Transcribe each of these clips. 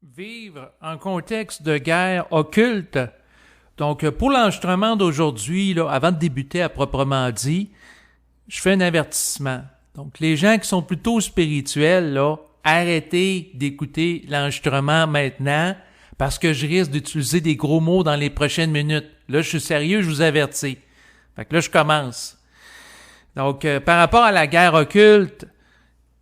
vivre en contexte de guerre occulte. Donc, pour l'enregistrement d'aujourd'hui, là, avant de débuter à proprement dit, je fais un avertissement. Donc, les gens qui sont plutôt spirituels, là, arrêtez d'écouter l'enregistrement maintenant parce que je risque d'utiliser des gros mots dans les prochaines minutes. Là, je suis sérieux, je vous avertis. Fait que là, je commence. Donc, par rapport à la guerre occulte,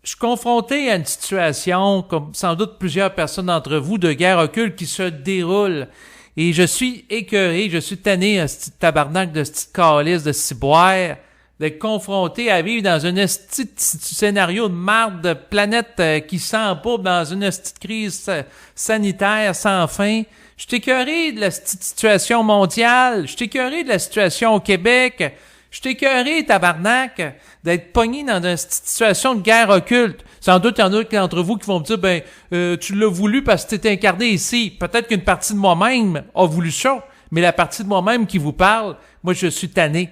je suis confronté à une situation, comme sans doute plusieurs personnes d'entre vous, de guerre occulte qui se déroule. Et je suis écœuré, je suis tanné à ce petit tabarnak de ce petit calice de ciboire, d'être confronté à vivre dans un petit scénario de marde de planète qui s'empourbe dans une petite crise sanitaire sans fin. Je suis écœuré de la petite situation mondiale, je suis écœuré de la situation au Québec. Je suis écœuré, tabarnak, d'être pogné dans une situation de guerre occulte. Sans doute, il y en a d'entre vous qui vont me dire, tu l'as voulu parce que t'es incarné ici. Peut-être qu'une partie de moi-même a voulu ça, mais la partie de moi-même qui vous parle, moi, je suis tanné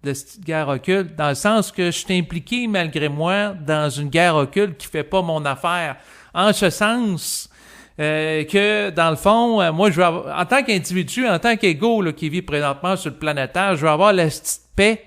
de cette guerre occulte, dans le sens que je suis impliqué, malgré moi, dans une guerre occulte qui fait pas mon affaire. En ce sens que, dans le fond, moi, je vais avoir, en tant qu'individu, en tant qu'égo là, qui vit présentement sur le planétaire, je vais avoir la petite paix.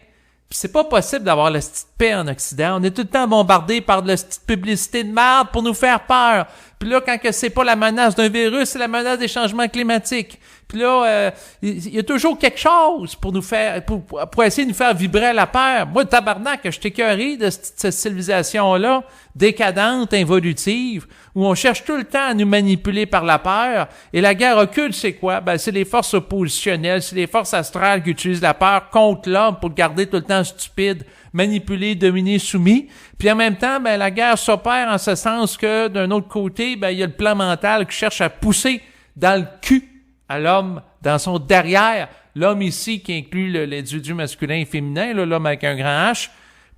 Puis c'est pas possible d'avoir la petite paix en Occident. On est tout le temps bombardé par de la petite publicité de merde pour nous faire peur. Puis là, quand que c'est pas la menace d'un virus, c'est la menace des changements climatiques. Puis là, il y a toujours quelque chose pour nous faire, pour essayer de nous faire vibrer à la peur. Moi, tabarnak, je suis écœuré de cette civilisation-là, décadente, involutive, où on cherche tout le temps à nous manipuler par la peur. Et la guerre occulte, c'est quoi? Ben, c'est les forces oppositionnelles, c'est les forces astrales qui utilisent la peur contre l'homme pour le garder tout le temps stupide, manipulé, dominé, soumis. Puis en même temps, ben, la guerre s'opère en ce sens que, d'un autre côté, ben, il y a le plan mental qui cherche à pousser dans le cul à l'homme, dans son derrière, l'homme ici qui inclut l'individu masculin et féminin, là, l'homme avec un grand H,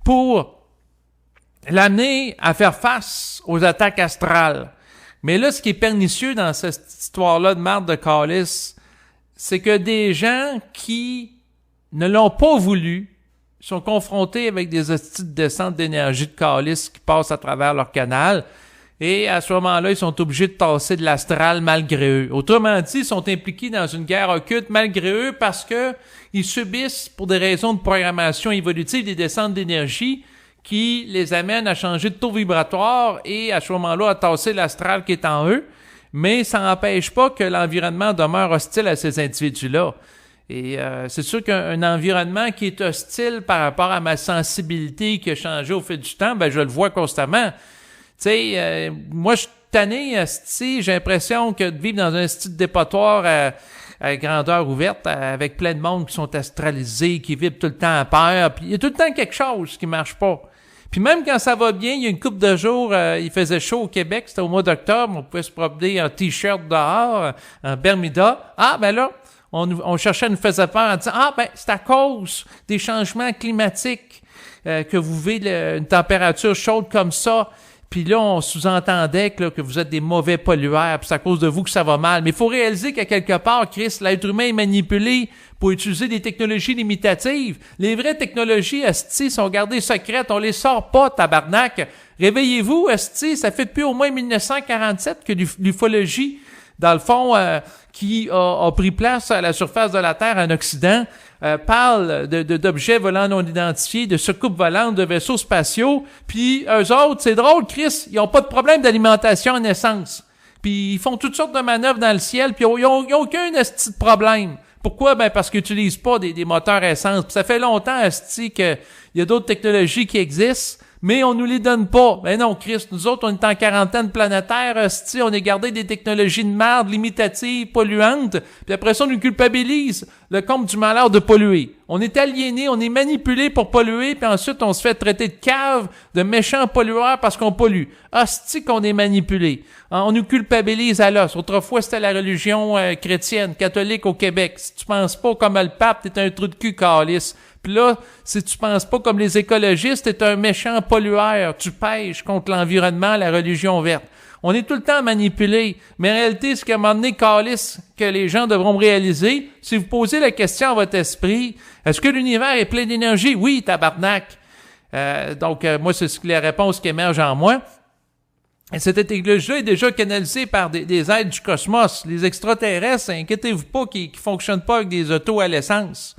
pour l'amener à faire face aux attaques astrales. Mais là, ce qui est pernicieux dans cette histoire-là de marde de calice, c'est que des gens qui ne l'ont pas voulu sont confrontés avec des hosties de descente d'énergie de calice qui passent à travers leur canal. Et à ce moment-là, ils sont obligés de tasser de l'astral malgré eux. Autrement dit, ils sont impliqués dans une guerre occulte malgré eux parce que ils subissent, pour des raisons de programmation évolutive, des descentes d'énergie qui les amènent à changer de taux vibratoire et à ce moment-là à tasser l'astral qui est en eux. Mais ça n'empêche pas que l'environnement demeure hostile à ces individus-là. Et c'est sûr qu'un environnement qui est hostile par rapport à ma sensibilité qui a changé au fil du temps, ben je le vois constamment. Tu sais, moi, je suis tanné, j'ai l'impression que de vivre dans un style dépotoir à grandeur ouverte, avec plein de monde qui sont astralisés, qui vivent tout le temps à peur, puis il y a tout le temps quelque chose qui marche pas. Puis même quand ça va bien, il y a une couple de jours, il faisait chaud au Québec, c'était au mois d'octobre, on pouvait se promener en t-shirt dehors, en Bermuda. Ah, ben là, on cherchait à nous faire peur en disant, ah, ben, c'est à cause des changements climatiques que vous vivez une température chaude comme ça. Puis là, on sous-entendait que vous êtes des mauvais pollueurs, puis c'est à cause de vous que ça va mal. Mais il faut réaliser qu'à quelque part, Chris, l'être humain est manipulé pour utiliser des technologies limitatives. Les vraies technologies, esti, sont gardées secrètes. On les sort pas, tabarnak. Réveillez-vous, esti, ça fait depuis au moins 1947 que l'ufologie, dans le fond, qui a pris place à la surface de la Terre en Occident, parle d'objets volants non identifiés, de soucoupes volantes, de vaisseaux spatiaux, puis eux autres, c'est drôle, Chris, ils ont pas de problème d'alimentation en essence. Puis ils font toutes sortes de manœuvres dans le ciel, puis ils ont aucun esti de problème. Pourquoi? Ben parce qu'ils utilisent pas des moteurs essence. Puis ça fait longtemps, esti, qu'il y a d'autres technologies qui existent, mais on nous les donne pas. Ben non, Chris, nous autres, on est en quarantaine planétaire, esti, on est gardé des technologies de merde, limitatives, polluantes, puis après ça, on nous culpabilise le comble du malheur de polluer. On est aliéné, on est manipulé pour polluer, puis ensuite, on se fait traiter de cave, de méchants pollueurs parce qu'on pollue. Asti qu'on est manipulé. On nous culpabilise à l'os. Autrefois, c'était la religion chrétienne, catholique au Québec. Si tu penses pas comme le pape, t'es un trou de cul calice. Puis là, si tu penses pas comme les écologistes, t'es un méchant pollueur. Tu pèches contre l'environnement, la religion verte. On est tout le temps manipulé. Mais en réalité, ce qu'à un moment donné, calice, que les gens devront réaliser, si vous posez la question à votre esprit, est-ce que l'univers est plein d'énergie? Oui, tabarnak. Donc, moi, c'est la réponse qui émerge en moi. Et cette technologie-là est déjà canalisée par des êtres du cosmos. Les extraterrestres, inquiétez-vous pas qu'ils fonctionnent pas avec des autos à l'essence.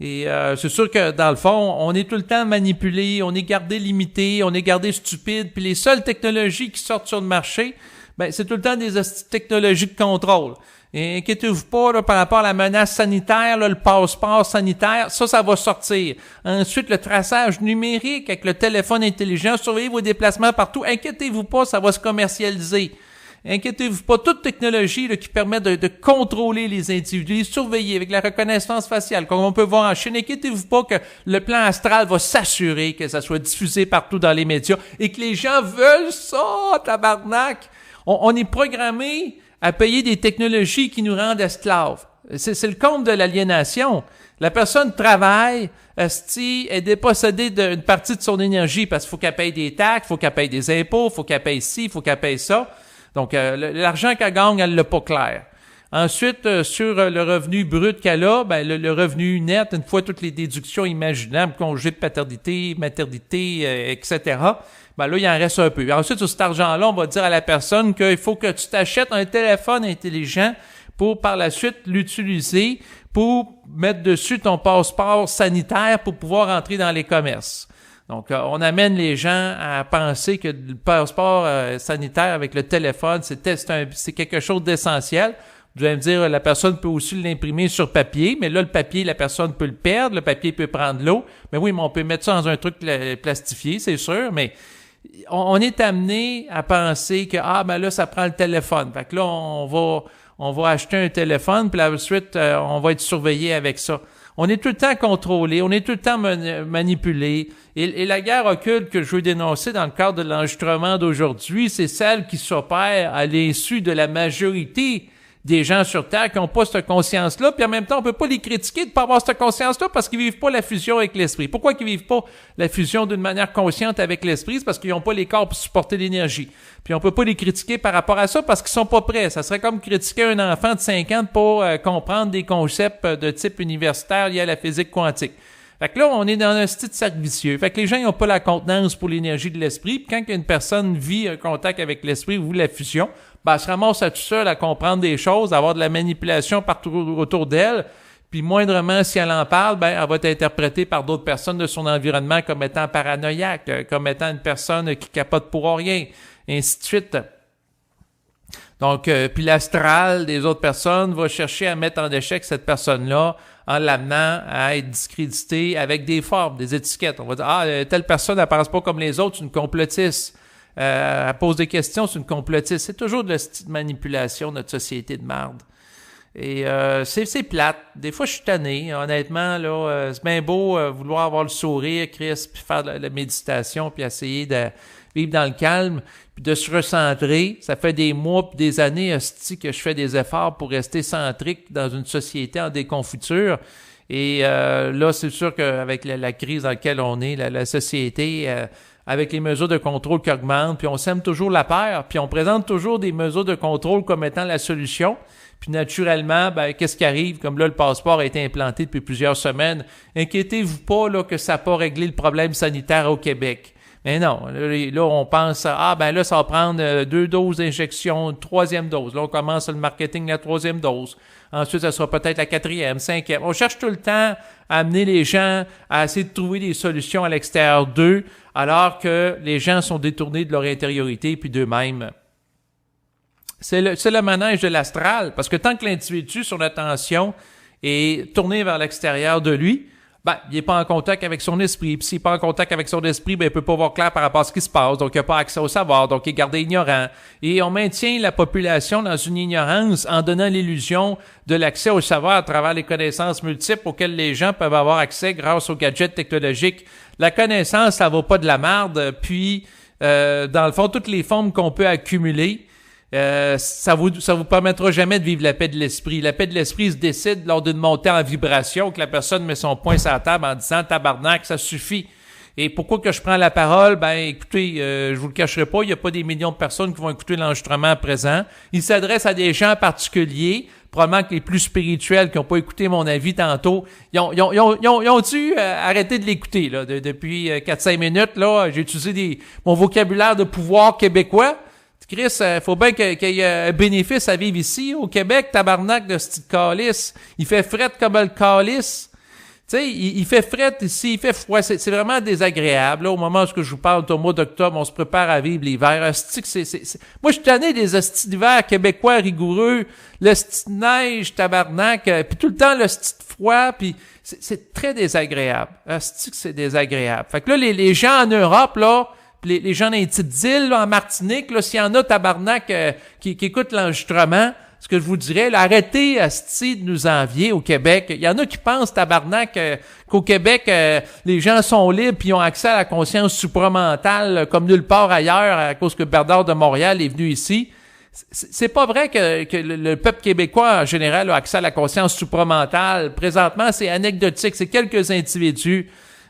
Et c'est sûr que, dans le fond, on est tout le temps manipulé, on est gardé limité, on est gardé stupide, puis les seules technologies qui sortent sur le marché, ben c'est tout le temps des technologies de contrôle. Et inquiétez-vous pas là, par rapport à la menace sanitaire, là, le passeport sanitaire, ça va sortir. Ensuite, le traçage numérique avec le téléphone intelligent, surveillez vos déplacements partout. Inquiétez-vous pas, ça va se commercialiser. Inquiétez-vous pas, toute technologie là, qui permet de contrôler les individus, les surveiller avec la reconnaissance faciale, comme on peut voir en Chine. Inquiétez-vous pas que le plan astral va s'assurer que ça soit diffusé partout dans les médias et que les gens veulent ça, tabarnak. On est programmé à payer des technologies qui nous rendent esclaves. C'est le compte de l'aliénation. La personne travaille, est dépossédée d'une partie de son énergie parce qu'il faut qu'elle paye des taxes, il faut qu'elle paye des impôts, il faut qu'elle paye ci, il faut qu'elle paye ça. Donc, l'argent qu'elle gagne, elle l'a pas clair. Ensuite, sur le revenu brut qu'elle a, ben le revenu net, une fois toutes les déductions imaginables, congé de paternité, maternité, etc., ben là, il en reste un peu. Ensuite, sur cet argent-là, on va dire à la personne qu'il faut que tu t'achètes un téléphone intelligent pour par la suite l'utiliser pour mettre dessus ton passeport sanitaire pour pouvoir entrer dans les commerces. Donc, on amène les gens à penser que le passeport sanitaire avec le téléphone, c'est quelque chose d'essentiel. Vous allez me dire, la personne peut aussi l'imprimer sur papier, mais là, le papier, la personne peut le perdre, le papier peut prendre l'eau. Mais oui, mais on peut mettre ça dans un truc plastifié, c'est sûr, mais on est amené à penser que, ben là, ça prend le téléphone. Fait que là, on va acheter un téléphone, puis ensuite, on va être surveillé avec ça. On est tout le temps contrôlé, on est tout le temps manipulé. Et la guerre occulte que je veux dénoncer dans le cadre de l'enregistrement d'aujourd'hui, c'est celle qui s'opère à l'insu de la majorité des gens sur Terre qui n'ont pas cette conscience-là, puis en même temps, on peut pas les critiquer de pas avoir cette conscience-là parce qu'ils vivent pas la fusion avec l'esprit. Pourquoi qu'ils vivent pas la fusion d'une manière consciente avec l'esprit? C'est parce qu'ils n'ont pas les corps pour supporter l'énergie. Puis on peut pas les critiquer par rapport à ça parce qu'ils sont pas prêts. Ça serait comme critiquer un enfant de 5 ans pour comprendre des concepts de type universitaire liés à la physique quantique. Fait que là, on est dans un style cercle vicieux. Fait que les gens n'ont pas la contenance pour l'énergie de l'esprit. Puis quand une personne vit un contact avec l'esprit ou la fusion, ben, elle se ramasse à tout seul à comprendre des choses, à avoir de la manipulation partout autour d'elle. Puis moindrement, si elle en parle, ben, elle va être interprétée par d'autres personnes de son environnement comme étant paranoïaque, comme étant une personne qui capote pour rien, et ainsi de suite. Donc, puis l'astral des autres personnes va chercher à mettre en échec cette personne-là en l'amenant à être discréditée avec des formes, des étiquettes. On va dire, telle personne, elle pense pas comme les autres, c'est une complotiste. Elle pose des questions, c'est une complotiste. C'est toujours de la manipulation de notre société de marde. Et c'est plate. Des fois, je suis tanné. Honnêtement, là, c'est bien beau vouloir avoir le sourire, Chris, puis faire de la méditation, puis essayer de vivre dans le calme, puis de se recentrer. Ça fait des mois puis des années, hostie, que je fais des efforts pour rester centrique dans une société en déconfiture. Et là, c'est sûr qu'avec la crise dans laquelle on est, la société, avec les mesures de contrôle qui augmentent, puis on sème toujours la peur, puis on présente toujours des mesures de contrôle comme étant la solution. Puis naturellement, ben, qu'est-ce qui arrive? Comme là, le passeport a été implanté depuis plusieurs semaines. Inquiétez-vous pas là, que ça n'a pas réglé le problème sanitaire au Québec. Mais non, là, on pense, ben là, ça va prendre 2 doses d'injection, une 3e dose. Là, on commence le marketing de la 3e dose. Ensuite, ça sera peut-être la 4e, 5e. On cherche tout le temps à amener les gens à essayer de trouver des solutions à l'extérieur d'eux, alors que les gens sont détournés de leur intériorité puis d'eux-mêmes. C'est le manège de l'astral, parce que tant que l'individu, son attention est tournée vers l'extérieur de lui, ben, il n'est pas en contact avec son esprit. Puis s'il n'est pas en contact avec son esprit, ben, il peut pas voir clair par rapport à ce qui se passe. Donc, il n'a pas accès au savoir. Donc, il est gardé ignorant. Et on maintient la population dans une ignorance en donnant l'illusion de l'accès au savoir à travers les connaissances multiples auxquelles les gens peuvent avoir accès grâce aux gadgets technologiques. La connaissance, ça vaut pas de la merde. Puis, dans le fond, toutes les formes qu'on peut accumuler, ça vous permettra jamais de vivre la paix de l'esprit. La paix de l'esprit se décide lors d'une montée en vibration, que la personne met son poing sur la table en disant « Tabarnak, ça suffit ». Et pourquoi que je prends la parole? Ben, écoutez, je vous le cacherai pas, il n'y a pas des millions de personnes qui vont écouter l'enregistrement à présent. Il s'adresse à des gens particuliers, probablement que les plus spirituels qui n'ont pas écouté mon avis tantôt, ils ont dû arrêter de l'écouter là depuis 4-5 minutes. Là, j'ai utilisé mon vocabulaire de pouvoir québécois. Chris, faut bien qu'il y ait un bénéfice à vivre ici, au Québec, tabarnak de ce petit calice. Il fait fret comme le calice. Tu sais, il fait fret ici, il fait froid. C'est vraiment désagréable. Là, au moment où je vous parle, au mois d'octobre, on se prépare à vivre l'hiver. Moi, je suis tanné des hosties d'hiver québécois rigoureux. Le sti de neige, tabarnak, puis tout le temps le sti de froid, puis c'est très désagréable. Hostie que c'est désagréable. Fait que là, les gens en Europe, là, les gens dans les petites îles, là, en Martinique, là, s'il y en a, tabarnak, qui écoutent l'enregistrement, ce que je vous dirais, là, arrêtez, asti, de nous envier au Québec. Il y en a qui pensent, tabarnak, qu'au Québec, les gens sont libres puis ils ont accès à la conscience supramentale comme nulle part ailleurs à cause que Bernard de Montréal est venu ici. C'est pas vrai que le peuple québécois, en général, a accès à la conscience supramentale. Présentement, c'est anecdotique. C'est quelques individus.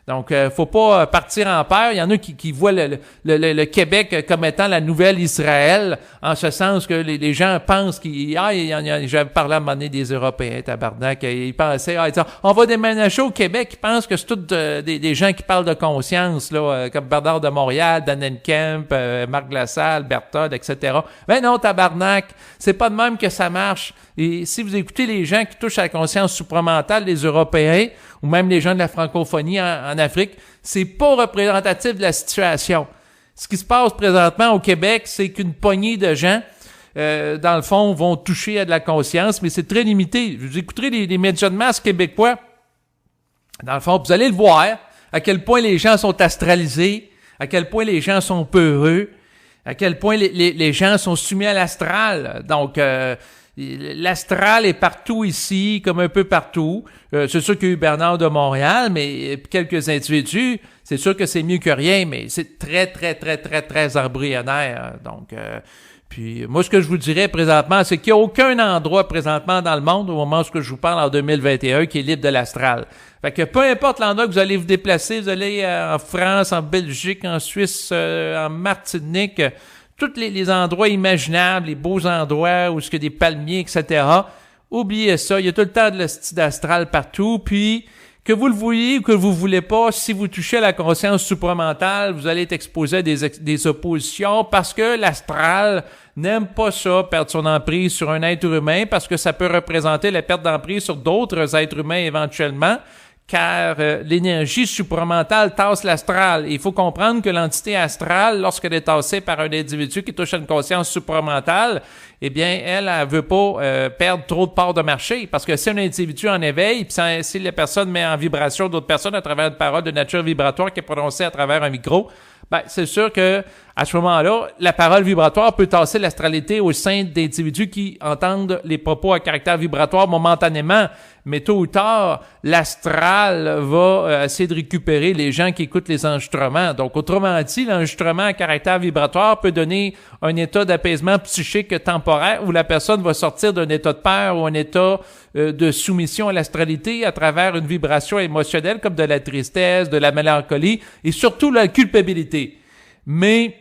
Donc, faut pas partir en peur. Il y en a qui voient le Québec comme étant la nouvelle Israël, en ce sens que les gens pensent j'avais parlé à un moment donné des Européens, tabarnak, ils pensaient, ils disaient, on va déménager au Québec, ils pensent que c'est tous des gens qui parlent de conscience, là, comme Bernard de Montréal, Dan Kemp, Marc Lassalle, Berthold, etc. Mais non, tabarnak, c'est pas de même que ça marche. Et si vous écoutez les gens qui touchent à la conscience supramentale, les Européens, ou même les gens de la francophonie en Afrique, c'est pas représentatif de la situation. Ce qui se passe présentement au Québec, c'est qu'une poignée de gens, dans le fond, vont toucher à de la conscience, mais c'est très limité. Vous écouterez les médias de masse québécois, dans le fond, vous allez le voir, à quel point les gens sont astralisés, à quel point les gens sont peureux, à quel point les gens sont soumis à l'astral. Donc, l'astral est partout ici, comme un peu partout. C'est sûr qu'il y a eu Bernard de Montréal, mais quelques individus, c'est sûr que c'est mieux que rien, mais c'est très, très, très, très, très embryonnaire. Donc, puis moi, ce que je vous dirais présentement, c'est qu'il n'y a aucun endroit présentement dans le monde, au moment où je vous parle en 2021, qui est libre de l'astral. Fait que peu importe l'endroit que vous allez vous déplacer, vous allez en France, en Belgique, en Suisse, en Martinique, tous les endroits imaginables, les beaux endroits où il y a des palmiers, etc. Oubliez ça, il y a tout le temps de l'hostie d'astral partout, puis que vous le voyez ou que vous voulez pas, si vous touchez à la conscience supramentale, vous allez être exposé à des oppositions parce que l'astral n'aime pas ça, perdre son emprise sur un être humain, parce que ça peut représenter la perte d'emprise sur d'autres êtres humains éventuellement, car l'énergie supramentale tasse l'astral. Il faut comprendre que l'entité astrale, lorsqu'elle est tassée par un individu qui touche à une conscience supramentale, eh bien, elle veut pas perdre trop de parts de marché, parce que si un individu en éveille, puis si la personne met en vibration d'autres personnes à travers une parole de nature vibratoire qui est prononcée à travers un micro, ben, c'est sûr que à ce moment-là, la parole vibratoire peut tasser l'astralité au sein d'individus qui entendent les propos à caractère vibratoire momentanément, mais tôt ou tard, l'astral va essayer de récupérer les gens qui écoutent les enregistrements. Donc, autrement dit, l'enregistrement à caractère vibratoire peut donner un état d'apaisement psychique temporaire où la personne va sortir d'un état de peur ou un état de soumission à l'astralité à travers une vibration émotionnelle comme de la tristesse, de la mélancolie et surtout la culpabilité. Mais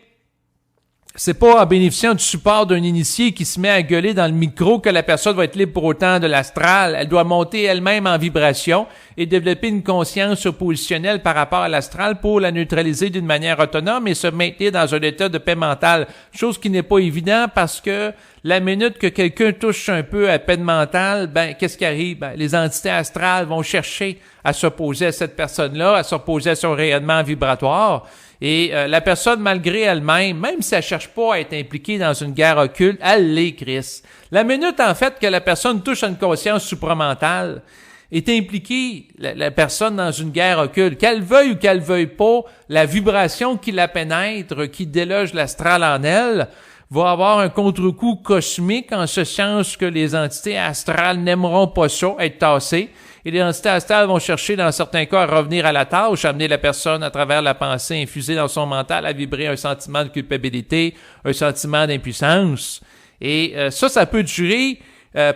c'est pas en bénéficiant du support d'un initié qui se met à gueuler dans le micro que la personne va être libre pour autant de l'astral. Elle doit monter elle-même en vibration et développer une conscience positionnelle par rapport à l'astral pour la neutraliser d'une manière autonome et se maintenir dans un état de paix mentale. Chose qui n'est pas évident parce que la minute que quelqu'un touche un peu à peine mentale, ben, qu'est-ce qui arrive? Ben, les entités astrales vont chercher à s'opposer à cette personne-là, à s'opposer à son rayonnement vibratoire. Et la personne, malgré elle-même, même si elle cherche pas à être impliquée dans une guerre occulte, elle l'est, Chris. La minute, en fait, que la personne touche à une conscience supramentale, est impliquée, la personne, dans une guerre occulte, qu'elle veuille ou qu'elle veuille pas, la vibration qui la pénètre, qui déloge l'astral en elle, va avoir un contre-coup cosmique en ce sens que les entités astrales n'aimeront pas ça, être tassées. Et les entités astrales vont chercher, dans certains cas, à revenir à la tâche, amener la personne, à travers la pensée infusée dans son mental, à vibrer un sentiment de culpabilité, un sentiment d'impuissance. Et ça peut durer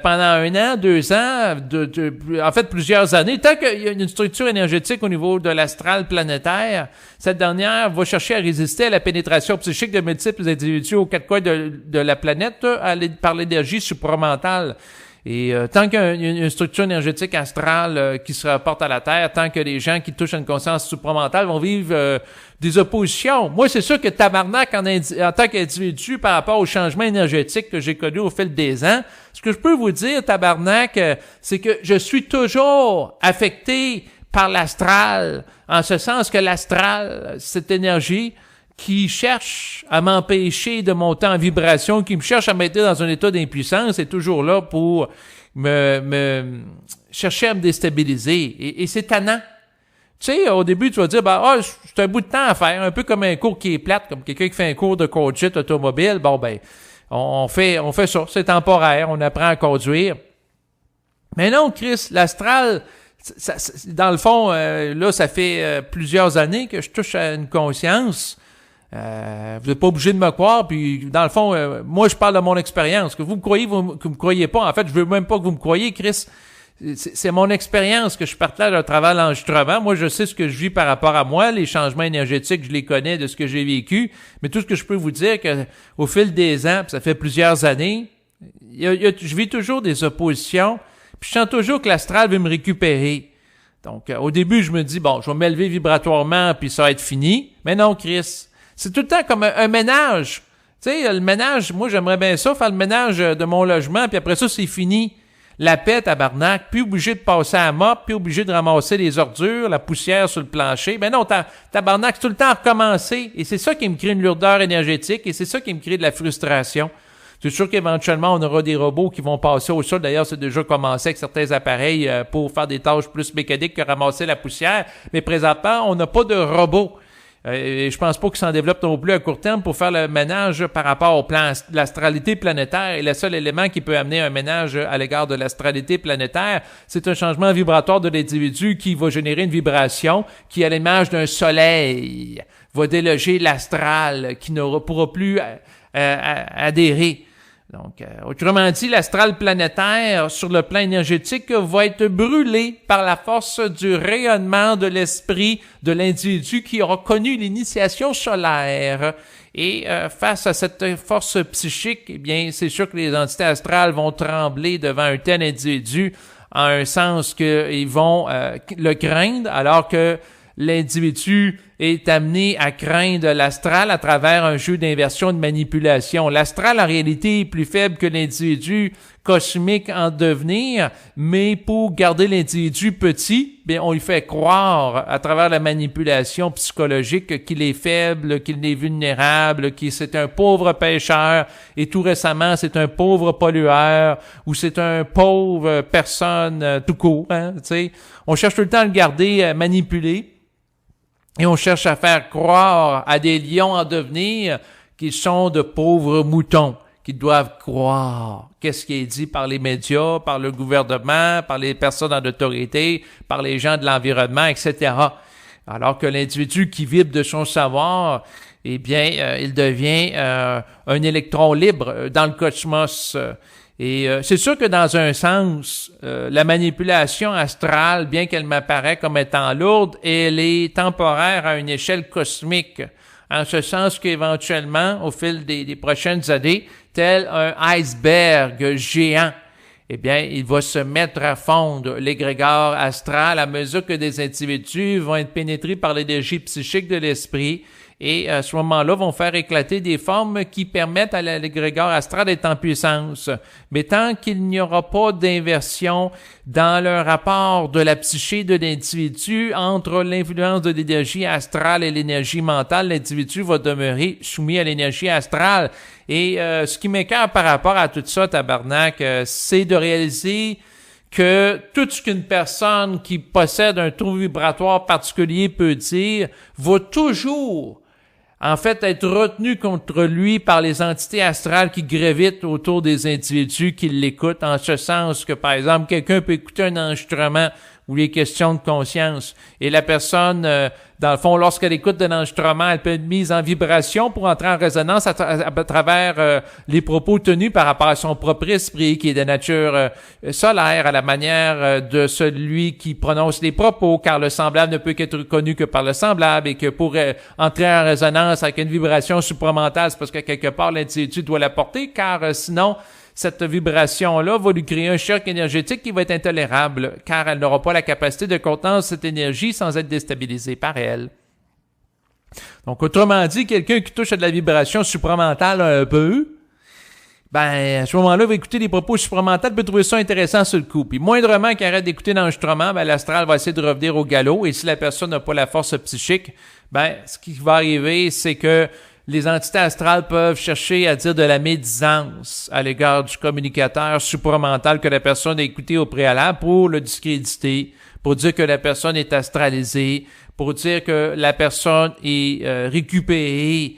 pendant 1 an, 2 ans, en fait plusieurs années. Tant qu'il y a une structure énergétique au niveau de l'astral planétaire, cette dernière va chercher à résister à la pénétration psychique de multiples individus aux 4 coins de la planète par l'énergie supramentale. Et tant qu'il y a une structure énergétique astrale qui se rapporte à la Terre, tant que les gens qui touchent à une conscience supramentale vont vivre des oppositions. Moi, c'est sûr que tabarnak en tant qu'individu par rapport au changement énergétique que j'ai connu au fil des ans, ce que je peux vous dire, tabarnak, c'est que je suis toujours affecté par l'astral, en ce sens que l'astral, cette énergie qui cherche à m'empêcher de monter en vibration, qui me cherche à mettre dans un état d'impuissance, est toujours là pour me chercher à me déstabiliser. Et c'est tannant. Tu sais, au début, tu vas dire, c'est un bout de temps à faire, un peu comme un cours qui est plate, comme quelqu'un qui fait un cours de conduite automobile. On fait ça, c'est temporaire, on apprend à conduire. Mais non, Chris, l'astral, dans le fond, là, ça fait plusieurs années que je touche à une conscience. Vous n'êtes pas obligé de me croire, puis dans le fond, moi, je parle de mon expérience. Que vous me croyez, que vous me croyez pas. En fait, je veux même pas que vous me croyez, Chris. C'est mon expérience que je partage à travers l'enregistrement. Moi, je sais ce que je vis par rapport à moi. Les changements énergétiques, je les connais de ce que j'ai vécu. Mais tout ce que je peux vous dire, que au fil des ans, puis ça fait plusieurs années, je vis toujours des oppositions. Puis je sens toujours que l'astral veut me récupérer. Donc, au début, je me dis, je vais m'élever vibratoirement, puis ça va être fini. Mais non, Chris. C'est tout le temps comme un ménage. Tu sais, le ménage, moi, j'aimerais bien ça, faire le ménage de mon logement, puis après ça, c'est fini. La paix, tabarnak, plus obligé de passer à la mop, plus obligé de ramasser les ordures, la poussière sur le plancher. Ben non, tabarnak, c'est tout le temps à recommencer. Et c'est ça qui me crée une lourdeur énergétique, et c'est ça qui me crée de la frustration. C'est sûr qu'éventuellement, on aura des robots qui vont passer au sol. D'ailleurs, c'est déjà commencé avec certains appareils pour faire des tâches plus mécaniques que ramasser la poussière. Mais présentement, on n'a pas de robots. Et je pense pas qu'ils s'en développent non plus à court terme pour faire le ménage par rapport au plan de l'astralité planétaire. Et le seul élément qui peut amener un ménage à l'égard de l'astralité planétaire, c'est un changement vibratoire de l'individu qui va générer une vibration qui, à l'image d'un soleil, va déloger l'astral qui ne pourra plus adhérer. Donc, autrement dit, l'astral planétaire sur le plan énergétique va être brûlé par la force du rayonnement de l'esprit de l'individu qui aura connu l'initiation solaire. Et face à cette force psychique, eh bien, c'est sûr que les entités astrales vont trembler devant un tel individu, en un sens qu'ils vont le craindre, alors que l'individu est amené à craindre l'astral à travers un jeu d'inversion et de manipulation. L'astral, en réalité, est plus faible que l'individu cosmique en devenir, mais pour garder l'individu petit, bien, on lui fait croire à travers la manipulation psychologique qu'il est faible, qu'il est vulnérable, qu'il c'est un pauvre pêcheur, et tout récemment, c'est un pauvre pollueur, ou c'est un pauvre personne tout court, hein, tu sais. On cherche tout le temps à le garder manipulé. Et on cherche à faire croire à des lions en devenir qu'ils sont de pauvres moutons, qu'ils doivent croire qu'est-ce qui est dit par les médias, par le gouvernement, par les personnes en autorité, par les gens de l'environnement, etc. Alors que l'individu qui vibre de son savoir, eh bien, il devient un électron libre dans le cosmos. Et c'est sûr que dans un sens, la manipulation astrale, bien qu'elle m'apparaît comme étant lourde, elle est temporaire à une échelle cosmique. En ce sens qu'éventuellement, au fil des prochaines années, tel un iceberg géant, eh bien, il va se mettre à fondre l'égrégore astral à mesure que des individus vont être pénétrés par l'énergie psychique de l'esprit. Et à ce moment-là, vont faire éclater des formes qui permettent à l'égrégore astral d'être en puissance. Mais tant qu'il n'y aura pas d'inversion dans le rapport de la psyché de l'individu entre l'influence de l'énergie astrale et l'énergie mentale, l'individu va demeurer soumis à l'énergie astrale. Et ce qui m'écoeure par rapport à tout ça, tabarnak, c'est de réaliser que tout ce qu'une personne qui possède un trou vibratoire particulier peut dire va toujours en fait être retenu contre lui par les entités astrales qui gravitent autour des individus qui l'écoutent, en ce sens que, par exemple, quelqu'un peut écouter un enregistrement où il est question de conscience, et la personne, dans le fond, lorsqu'elle écoute un enregistrement, elle peut être mise en vibration pour entrer en résonance à travers les propos tenus par rapport à son propre esprit, qui est de nature solaire, à la manière de celui qui prononce les propos, car le semblable ne peut qu'être connu que par le semblable, et que pour entrer en résonance avec une vibration supramentale, c'est parce que quelque part l'individu doit la porter, car sinon, cette vibration-là va lui créer un choc énergétique qui va être intolérable, car elle n'aura pas la capacité de contenir cette énergie sans être déstabilisée par elle. Donc, autrement dit, quelqu'un qui touche à de la vibration supramentale un peu, ben, à ce moment-là, il va écouter des propos supramentales, peut trouver ça intéressant sur le coup. Puis, moindrement qu'il arrête d'écouter l'enregistrement, ben, l'astral va essayer de revenir au galop. Et si la personne n'a pas la force psychique, ben, ce qui va arriver, c'est que les entités astrales peuvent chercher à dire de la médisance à l'égard du communicateur supramental que la personne a écouté au préalable pour le discréditer, pour dire que la personne est astralisée, pour dire que la personne est récupérée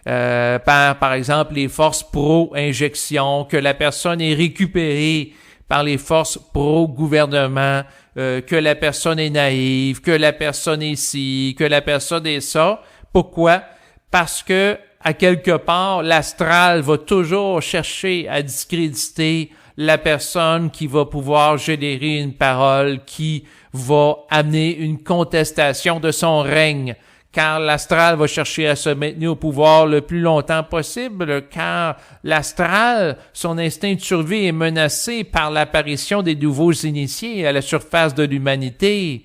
par exemple, les forces pro-injection, que la personne est récupérée par les forces pro-gouvernement, que la personne est naïve, que la personne est ci, que la personne est ça. Pourquoi? Parce que, à quelque part, l'astral va toujours chercher à discréditer la personne qui va pouvoir générer une parole qui va amener une contestation de son règne. Car l'astral va chercher à se maintenir au pouvoir le plus longtemps possible, car l'astral, son instinct de survie est menacé par l'apparition des nouveaux initiés à la surface de l'humanité.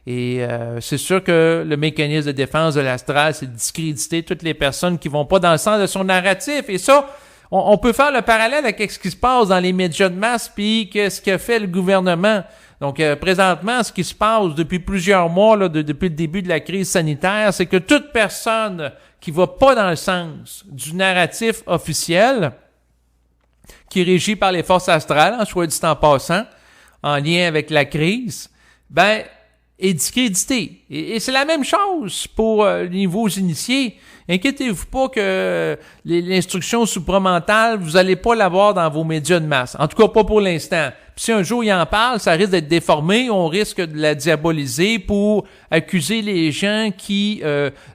Et c'est sûr que le mécanisme de défense de l'astral, c'est de discréditer toutes les personnes qui vont pas dans le sens de son narratif. Et ça, on peut faire le parallèle avec ce qui se passe dans les médias de masse, puis ce qu'a fait le gouvernement. Donc, présentement, ce qui se passe depuis plusieurs mois, là, depuis le début de la crise sanitaire, c'est que toute personne qui va pas dans le sens du narratif officiel, qui est régi par les forces astrales, soit dit en passant, en lien avec la crise, ben, est discrédité. Et c'est la même chose pour les niveaux initiés. Inquiétez-vous pas que l'instruction supramentale, vous allez pas l'avoir dans vos médias de masse. En tout cas, pas pour l'instant. Puis si un jour il en parle, ça risque d'être déformé, on risque de la diaboliser pour accuser les gens qui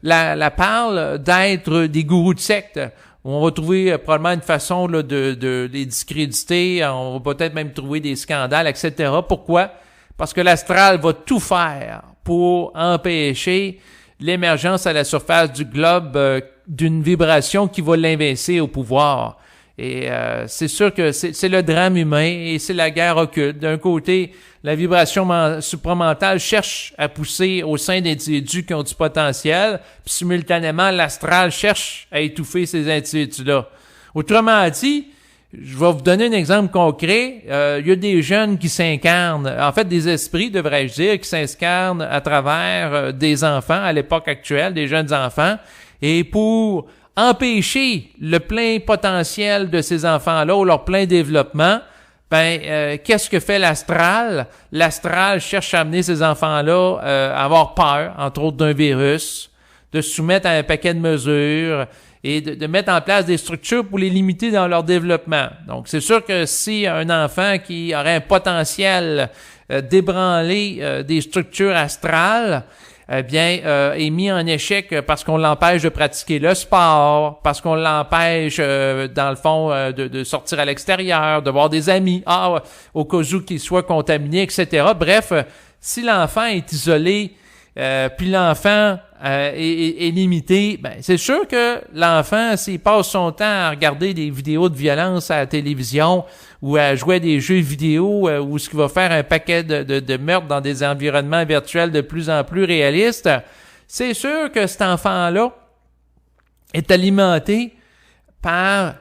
la parlent d'être des gourous de secte. On va trouver probablement une façon là, de les discréditer, on va peut-être même trouver des scandales, etc. Pourquoi? Parce que l'astral va tout faire pour empêcher l'émergence à la surface du globe d'une vibration qui va l'investir au pouvoir. Et c'est sûr que c'est le drame humain et c'est la guerre occulte. D'un côté, la vibration supramentale cherche à pousser au sein d'individus qui ont du potentiel, puis simultanément, l'astral cherche à étouffer ces individus-là. Autrement dit, je vais vous donner un exemple concret. Il y a des jeunes qui s'incarnent, en fait des esprits, devrais-je dire, qui s'incarnent à travers des enfants à l'époque actuelle, des jeunes enfants, et pour empêcher le plein potentiel de ces enfants-là ou leur plein développement, qu'est-ce que fait l'astral? L'astral cherche à amener ces enfants-là à avoir peur, entre autres d'un virus, de se soumettre à un paquet de mesures, et de mettre en place des structures pour les limiter dans leur développement. Donc, c'est sûr que si un enfant qui aurait un potentiel d'ébranler des structures astrales, est mis en échec parce qu'on l'empêche de pratiquer le sport, parce qu'on l'empêche, dans le fond, de sortir à l'extérieur, de voir des amis, au cas où qu'il soit contaminé, etc. Bref, si l'enfant est isolé, puis l'enfant est limité, c'est sûr que l'enfant, s'il passe son temps à regarder des vidéos de violence à la télévision ou à jouer à des jeux vidéo ou ce qui va faire un paquet de meurtres dans des environnements virtuels de plus en plus réalistes, c'est sûr que cet enfant-là est alimenté par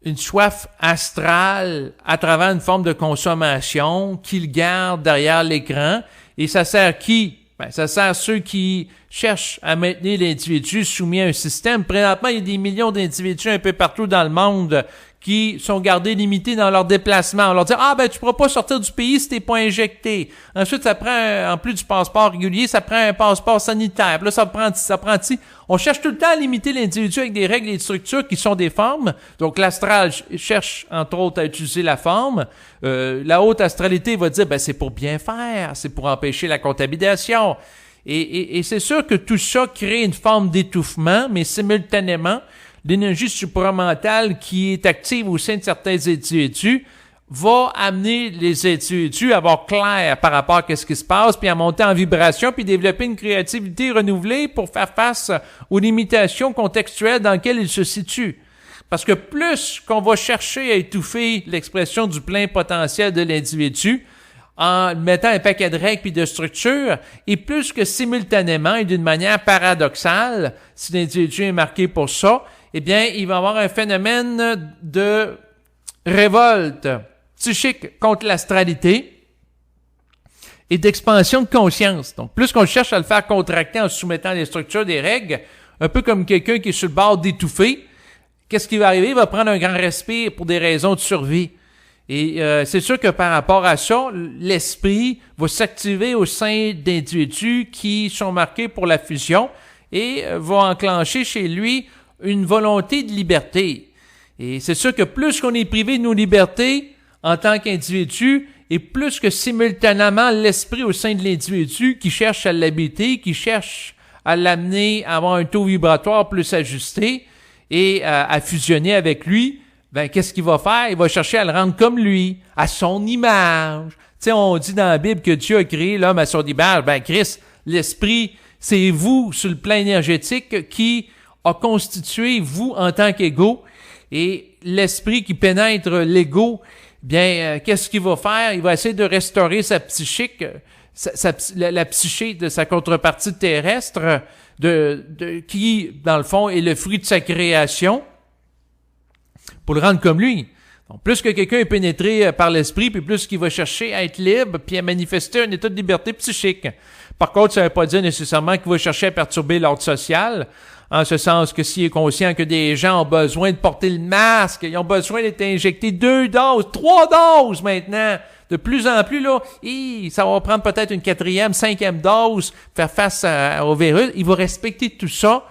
une soif astrale à travers une forme de consommation qu'il garde derrière l'écran. Et ça sert qui? Ça sert ceux qui cherchent à maintenir l'individu soumis à un système. Présentement, il y a des millions d'individus un peu partout dans le monde qui sont gardés limités dans leurs déplacements. On leur dit, tu pourras pas sortir du pays si t'es pas injecté. Ensuite, ça prend, en plus du passeport régulier, ça prend un passeport sanitaire. Puis là, ça prend. On cherche tout le temps à limiter l'individu avec des règles et des structures qui sont des formes. Donc, l'astral cherche, entre autres, à utiliser la forme. La haute astralité va dire, c'est pour bien faire, c'est pour empêcher la contamination. Et c'est sûr que tout ça crée une forme d'étouffement, mais simultanément, l'énergie supramentale qui est active au sein de certains individus va amener les individus à avoir clair par rapport à ce qui se passe, puis à monter en vibration, puis développer une créativité renouvelée pour faire face aux limitations contextuelles dans lesquelles ils se situent. Parce que plus qu'on va chercher à étouffer l'expression du plein potentiel de l'individu, en mettant un paquet de règles puis de structures, et plus que simultanément et d'une manière paradoxale, si l'individu est marqué pour ça, eh bien, il va y avoir un phénomène de révolte psychique contre l'astralité et d'expansion de conscience. Donc, plus qu'on cherche à le faire contracter en soumettant les structures des règles, un peu comme quelqu'un qui est sur le bord d'étouffer, qu'est-ce qui va arriver? Il va prendre un grand respire pour des raisons de survie. Et c'est sûr que par rapport à ça, l'esprit va s'activer au sein d'individus qui sont marqués pour la fusion et va enclencher chez lui une volonté de liberté. Et c'est sûr que plus qu'on est privé de nos libertés en tant qu'individu, et plus que simultanément l'esprit au sein de l'individu qui cherche à l'habiter, qui cherche à l'amener à avoir un taux vibratoire plus ajusté et à fusionner avec lui, ben qu'est-ce qu'il va faire? Il va chercher à le rendre comme lui, à son image. Tu sais, on dit dans la Bible que Dieu a créé l'homme à son image. Ben Christ, l'esprit, c'est vous sur le plan énergétique qui a constitué vous en tant qu'ego. Et l'esprit qui pénètre l'ego, bien, qu'est-ce qu'il va faire? Il va essayer de restaurer sa psychique, la psyché de sa contrepartie terrestre, qui, dans le fond, est le fruit de sa création, pour le rendre comme lui. Donc, plus que quelqu'un est pénétré par l'esprit, puis plus qu'il va chercher à être libre, puis à manifester un état de liberté psychique. Par contre, ça ne veut pas dire nécessairement qu'il va chercher à perturber l'ordre social, en ce sens que s'il est conscient que des gens ont besoin de porter le masque, ils ont besoin d'être injectés 2 doses, 3 doses maintenant, de plus en plus, là, ça va prendre peut-être une 4e, 5e dose, faire face au virus. Il va respecter tout ça,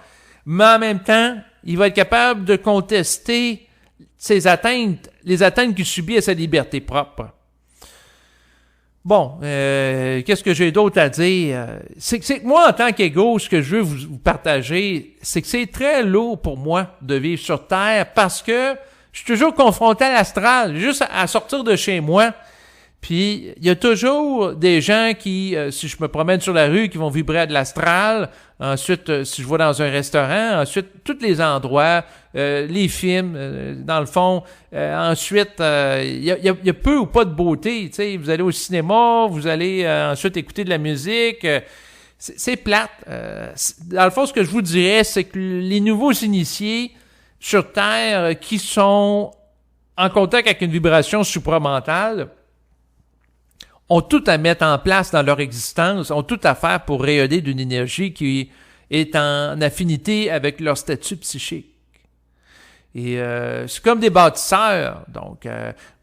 mais en même temps, il va être capable de contester ses atteintes, les atteintes qu'il subit à sa liberté propre. Bon, qu'est-ce que j'ai d'autre à dire? C'est que moi, en tant qu'égo, ce que je veux vous partager, c'est que c'est très lourd pour moi de vivre sur Terre parce que je suis toujours confronté à l'astral, juste à sortir de chez moi. Puis, il y a toujours des gens qui, si je me promène sur la rue, qui vont vibrer à de l'astral. Ensuite, si je vais dans un restaurant, ensuite, tous les endroits, les films, dans le fond. Ensuite, il y a peu ou pas de beauté. Tu sais, vous allez au cinéma, vous allez ensuite écouter de la musique. C'est plate. Dans le fond, ce que je vous dirais, c'est que les nouveaux initiés sur Terre qui sont en contact avec une vibration supramentale, ont tout à mettre en place dans leur existence, ont tout à faire pour rayonner d'une énergie qui est en affinité avec leur statut psychique. Et c'est comme des bâtisseurs. Donc,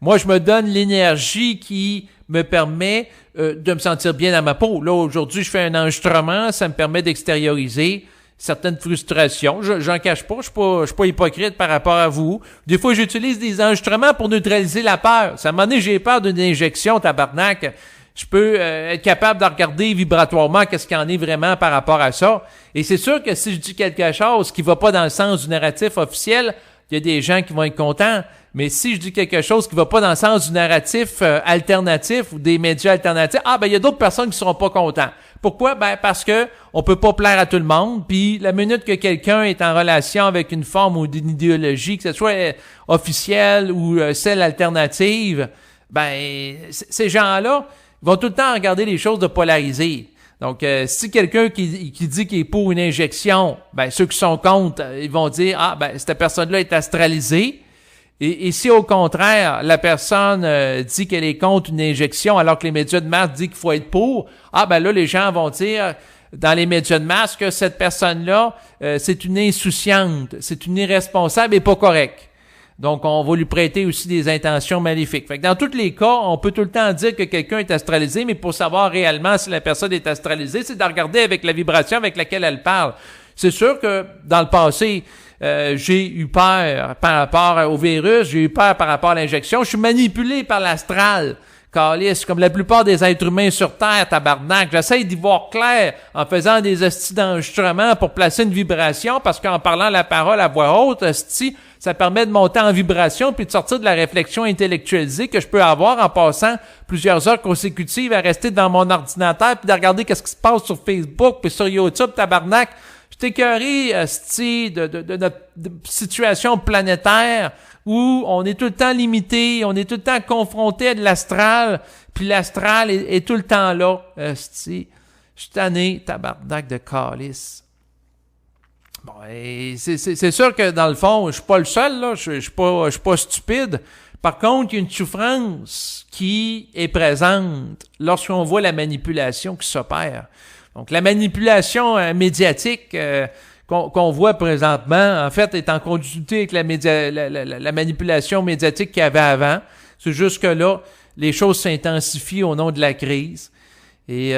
moi, je me donne l'énergie qui me permet de me sentir bien dans ma peau. Là, aujourd'hui, je fais un enregistrement, ça me permet d'extérioriser certaines frustrations. J'en cache pas, je suis pas hypocrite par rapport à vous. Des fois, j'utilise des enregistrements pour neutraliser la peur. Ça m'a donné, j'ai peur d'une injection, tabarnak. Je peux être capable de regarder vibratoirement qu'est-ce qu'il y en est vraiment par rapport à ça. Et c'est sûr que si je dis quelque chose qui va pas dans le sens du narratif officiel, il y a des gens qui vont être contents. Mais si je dis quelque chose qui va pas dans le sens du narratif alternatif ou des médias alternatifs, il y a d'autres personnes qui seront pas contents. Pourquoi? Ben, parce que on peut pas plaire à tout le monde, puis la minute que quelqu'un est en relation avec une forme ou d'une idéologie, que ce soit officielle ou celle alternative, ben, ces gens-là vont tout le temps regarder les choses de polarisées. Donc, si quelqu'un qui dit qu'il est pour une injection, ben, ceux qui sont contre, ils vont dire, cette personne-là est astralisée. Et si au contraire, la personne dit qu'elle est contre une injection alors que les médias de masse disent qu'il faut être pour, là, les gens vont dire dans les médias de masse que cette personne-là, c'est une insouciante, c'est une irresponsable et pas correcte. Donc, on va lui prêter aussi des intentions maléfiques. Fait que dans tous les cas, on peut tout le temps dire que quelqu'un est astralisé, mais pour savoir réellement si la personne est astralisée, c'est de regarder avec la vibration avec laquelle elle parle. C'est sûr que dans le passé, j'ai eu peur par rapport au virus, j'ai eu peur par rapport à l'injection. Je suis manipulé par l'astral. Calice, comme la plupart des êtres humains sur Terre, tabarnak. J'essaie d'y voir clair en faisant des hosties d'enregistrement pour placer une vibration parce qu'en parlant la parole à voix haute, hostie, ça permet de monter en vibration puis de sortir de la réflexion intellectualisée que je peux avoir en passant plusieurs heures consécutives à rester devant mon ordinateur puis de regarder qu'est-ce qui se passe sur Facebook puis sur YouTube, tabarnak. suis écœuré, esti, de notre situation planétaire où on est tout le temps limité, on est tout le temps confronté à de l'astral, puis l'astral est tout le temps là, esti. Je suis tanné, tabarnak de calice. Bon, et c'est sûr que dans le fond, je suis pas le seul, là, je suis pas stupide. Par contre, il y a une souffrance qui est présente lorsqu'on voit la manipulation qui s'opère. Donc, la manipulation médiatique qu'on voit présentement, en fait, est en continuité avec la manipulation médiatique qu'il y avait avant. C'est juste que là, les choses s'intensifient au nom de la crise. Et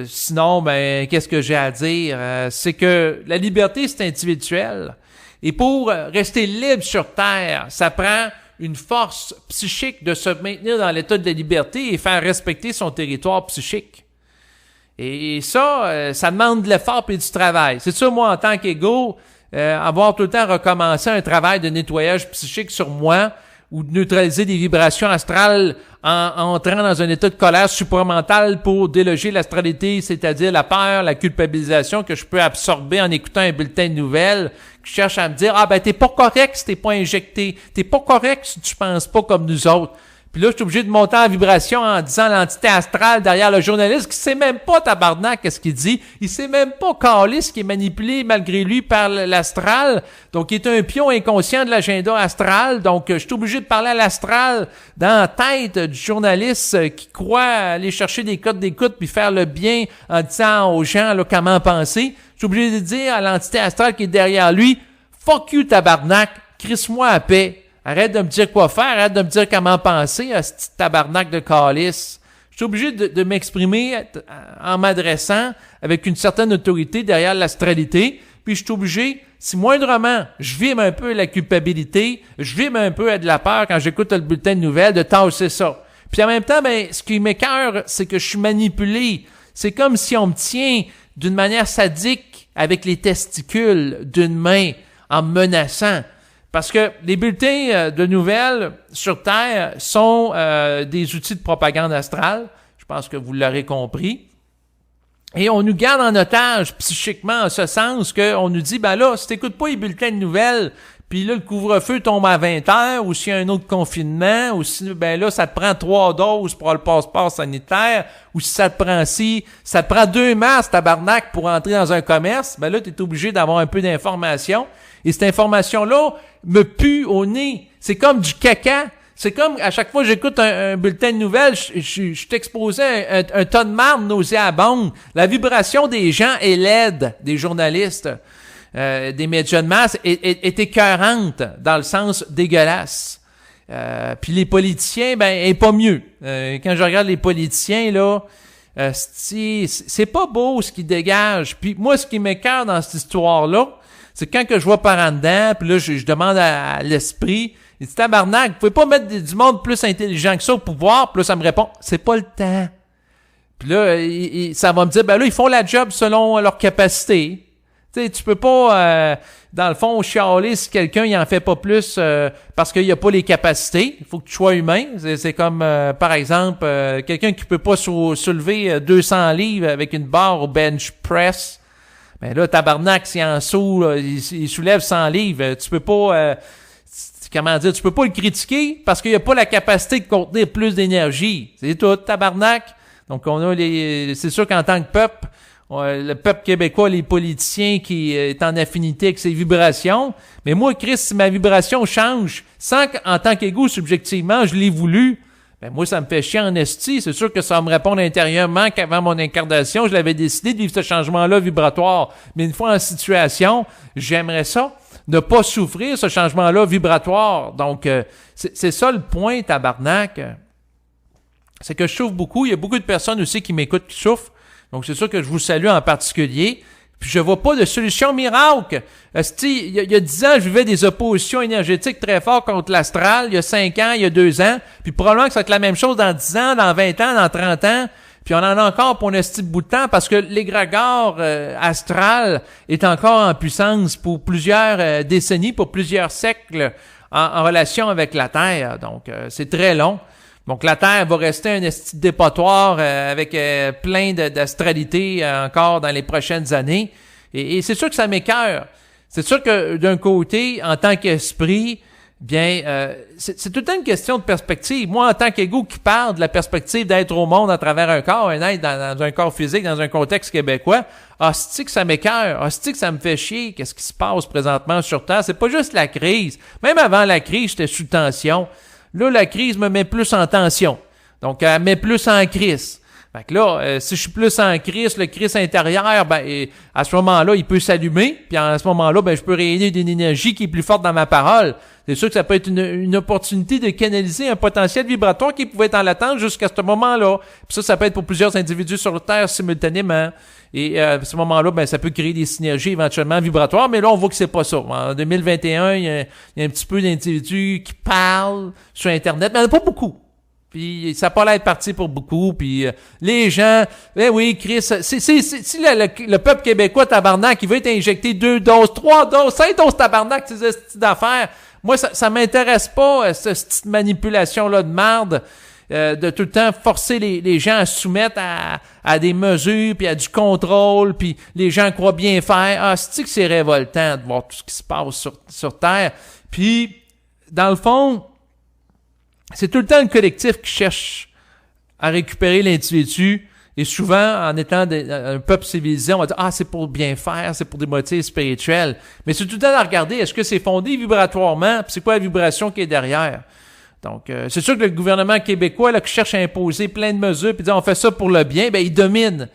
sinon, ben, qu'est-ce que j'ai à dire? C'est que la liberté, c'est individuel. Et pour rester libre sur Terre, ça prend une force psychique de se maintenir dans l'état de la liberté et faire respecter son territoire psychique. Et ça, ça demande de l'effort et du travail. C'est ça, moi, en tant qu'égo, avoir tout le temps recommencé un travail de nettoyage psychique sur moi ou de neutraliser des vibrations astrales en entrant dans un état de colère supramentale pour déloger l'astralité, c'est-à-dire la peur, la culpabilisation que je peux absorber en écoutant un bulletin de nouvelles qui cherche à me dire « Ah ben t'es pas correct si t'es pas injecté, t'es pas correct si tu penses pas comme nous autres. » Puis là, je suis obligé de monter en vibration en disant l'entité astrale derrière le journaliste qui sait même pas, tabarnak, qu'est-ce qu'il dit. Il sait même pas, calice, qui est manipulé malgré lui par l'astral. Donc, il est un pion inconscient de l'agenda astral. Donc, je suis obligé de parler à l'astral dans la tête du journaliste qui croit aller chercher des codes d'écoute puis faire le bien en disant aux gens là, comment penser. Je suis obligé de dire à l'entité astrale qui est derrière lui, « Fuck you, tabarnak, crisse-moi à paix. » Arrête de me dire quoi faire, arrête de me dire comment penser à ce petit tabarnak de calice. Je suis obligé de m'exprimer en m'adressant avec une certaine autorité derrière l'astralité, puis je suis obligé, si moindrement, je vibre un peu la culpabilité, je vibre un peu de la peur quand j'écoute le bulletin de nouvelles, de tasser ça. Puis en même temps, ben, ce qui m'écoeure, c'est que je suis manipulé. C'est comme si on me tient d'une manière sadique avec les testicules d'une main en me menaçant. Parce que les bulletins de nouvelles sur Terre sont des outils de propagande astrale. Je pense que vous l'aurez compris. Et on nous garde en otage psychiquement en ce sens qu'on nous dit, ben là, si t'écoutes pas les bulletins de nouvelles, puis là, le couvre-feu tombe à 20h, ou s'il y a un autre confinement, ou si, ben là, ça te prend 3 doses pour le passeport sanitaire, ou si ça te prend ça te prend 2 masques, tabarnak, pour entrer dans un commerce, ben là, t'es obligé d'avoir un peu d'information. Et cette information-là me pue au nez. C'est comme du caca. C'est comme, à chaque fois que j'écoute un bulletin de nouvelles, je suis exposé à un tas de marde nauséabonde. La vibration des gens est laide, des journalistes, des médias de masse, est écœurante, dans le sens dégueulasse. Puis les politiciens, ben, est pas mieux. Quand je regarde les politiciens, là, c'est pas beau ce qu'ils dégagent. Puis moi, ce qui m'écoeure dans cette histoire-là, c'est quand que je vois par en dedans, puis là, je demande à l'esprit, il dit, tabarnak, vous pouvez pas mettre du monde plus intelligent que ça au pouvoir? Puis là, ça me répond, c'est pas le temps. Puis là, ça va me dire, ben là, ils font la job selon leur capacité. Tu sais, tu peux pas, dans le fond, chialer si quelqu'un, il en fait pas plus parce qu'il a pas les capacités. Il faut que tu sois humain. C'est comme, par exemple, quelqu'un qui peut pas soulever 200 livres avec une barre au bench press. Ben là, tabarnak, si en dessous, là, il soulève 100 livres, tu peux pas, comment dire, tu peux pas le critiquer parce qu'il a pas la capacité de contenir plus d'énergie. C'est tout, tabarnak. Donc, on a c'est sûr qu'en tant que peuple, le peuple québécois, les politiciens qui est en affinité avec ses vibrations. Mais moi, Chris, si ma vibration change, sans qu'en tant qu'égo, subjectivement, je l'ai voulu, ben moi, ça me fait chier en esti. C'est sûr que ça va me répondre intérieurement qu'avant mon incarnation, je l'avais décidé de vivre ce changement-là vibratoire. Mais une fois en situation, j'aimerais ça, ne pas souffrir ce changement-là vibratoire. Donc, c'est ça le point, tabarnak. C'est que je souffre beaucoup. Il y a beaucoup de personnes aussi qui m'écoutent qui souffrent. Donc, c'est sûr que je vous salue en particulier. Puis, je vois pas de solution miracle. Il y a 10 ans, je vivais des oppositions énergétiques très fortes contre l'astral. Il y a 5 ans, il y a 2 ans. Puis, probablement que ça va être la même chose dans 10 ans, dans 20 ans, dans 30 ans. Puis, on en a encore pour un petit bout de temps parce que l'égrégore astral est encore en puissance pour plusieurs décennies, pour plusieurs siècles en relation avec la Terre. Donc, c'est très long. Donc, la Terre va rester un esti de dépotoir avec plein d'astralité encore dans les prochaines années. Et c'est sûr que ça m'écœure. C'est sûr que d'un côté, en tant qu'esprit, bien, c'est tout le temps une question de perspective. Moi, en tant qu'ego qui parle de la perspective d'être au monde à travers un corps, un être dans un corps physique, dans un contexte québécois, c'est-tu que ça m'écœure, c'est-tu que ça me fait chier, qu'est-ce qui se passe présentement sur Terre? C'est pas juste la crise. Même avant la crise, j'étais sous tension. Là, la crise me met plus en tension. Donc, elle met plus en crise. Fait que là, si je suis plus en crise, le crise intérieur, ben, à ce moment-là, il peut s'allumer. Puis à ce moment-là, ben, je peux réunir une énergie qui est plus forte dans ma parole. C'est sûr que ça peut être une opportunité de canaliser un potentiel vibratoire qui pouvait être en latence jusqu'à ce moment-là. Puis ça peut être pour plusieurs individus sur la Terre simultanément. Et à ce moment-là, ben, ça peut créer des synergies éventuellement vibratoires. Mais là, on voit que c'est pas ça. En 2021, il y a un petit peu d'individus qui parlent sur Internet, mais il n'y en a pas beaucoup. Puis ça n'a pas l'air parti pour beaucoup. Puis les gens, oui, Chris, si le peuple québécois tabarnak, qui veut être injecté 2 doses, 3 doses, 5 doses tabarnak, ces styles d'affaires, moi ça m'intéresse pas cette manipulation-là de marde, de tout le temps forcer les gens à se soumettre à des mesures, puis à du contrôle, puis les gens croient bien faire. C'est-tu que c'est révoltant de voir tout ce qui se passe sur Terre. Puis, dans le fond, c'est tout le temps le collectif qui cherche à récupérer l'individu. Et souvent, en étant un peuple civilisé, on va dire « c'est pour bien faire, c'est pour des motifs spirituels. » Mais c'est tout le temps à regarder, est-ce que c'est fondé vibratoirement, puis c'est quoi la vibration qui est derrière? Donc, c'est sûr que le gouvernement québécois, là, qui cherche à imposer plein de mesures, puis dit « on fait ça pour le bien », ben il domine.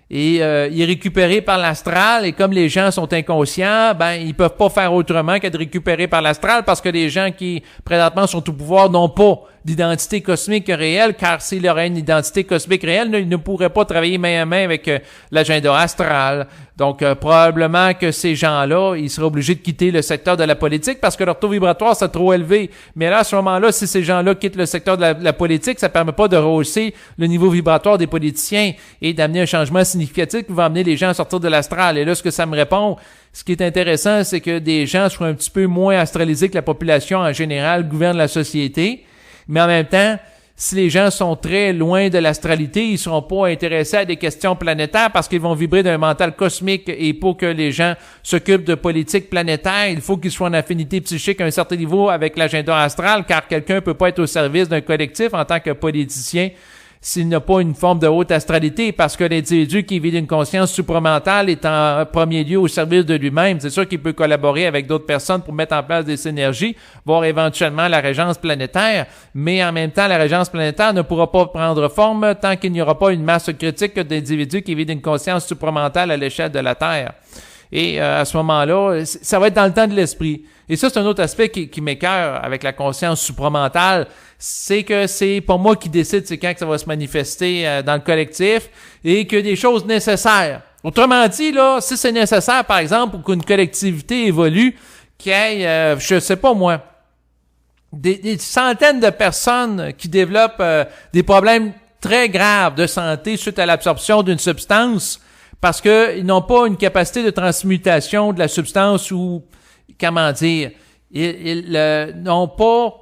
Et il est récupéré par l'astral, et comme les gens sont inconscients, ben ils peuvent pas faire autrement que de récupérer par l'astral, parce que les gens qui présentement sont au pouvoir n'ont pas d'identité cosmique réelle, car s'il aurait une identité cosmique réelle, ils ne pourraient pas travailler main à main avec l'agenda astral. Donc probablement que ces gens-là, ils seraient obligés de quitter le secteur de la politique parce que leur taux vibratoire c'est trop élevé. Mais là, à ce moment-là, si ces gens-là quittent le secteur de la politique, ça permet pas de rehausser le niveau vibratoire des politiciens et d'amener un changement significatif qui va amener les gens à sortir de l'astral. Et là, ce que ça me répond, ce qui est intéressant, c'est que des gens soient un petit peu moins astralisés que la population en général gouverne la société. Mais en même temps, si les gens sont très loin de l'astralité, ils seront pas intéressés à des questions planétaires parce qu'ils vont vibrer d'un mental cosmique. Et pour que les gens s'occupent de politique planétaire, il faut qu'ils soient en affinité psychique à un certain niveau avec l'agenda astral, car quelqu'un peut pas être au service d'un collectif en tant que politicien s'il n'a pas une forme de haute astralité, parce que l'individu qui vit d'une conscience supramentale est en premier lieu au service de lui-même. C'est sûr qu'il peut collaborer avec d'autres personnes pour mettre en place des synergies, voire éventuellement la régence planétaire, mais en même temps, la régence planétaire ne pourra pas prendre forme tant qu'il n'y aura pas une masse critique d'individus qui vivent d'une conscience supramentale à l'échelle de la Terre. Et à ce moment-là, ça va être dans le temps de l'esprit. Et ça, c'est un autre aspect qui m'écœure avec la conscience supramentale, c'est que c'est pas moi qui décide c'est quand que ça va se manifester dans le collectif et que des choses nécessaires. Autrement dit, là, si c'est nécessaire, par exemple, pour qu'une collectivité évolue, qu'il y ait, je sais pas moi, des centaines de personnes qui développent des problèmes très graves de santé suite à l'absorption d'une substance, parce que ils n'ont pas une capacité de transmutation de la substance ou, comment dire, ils n'ont pas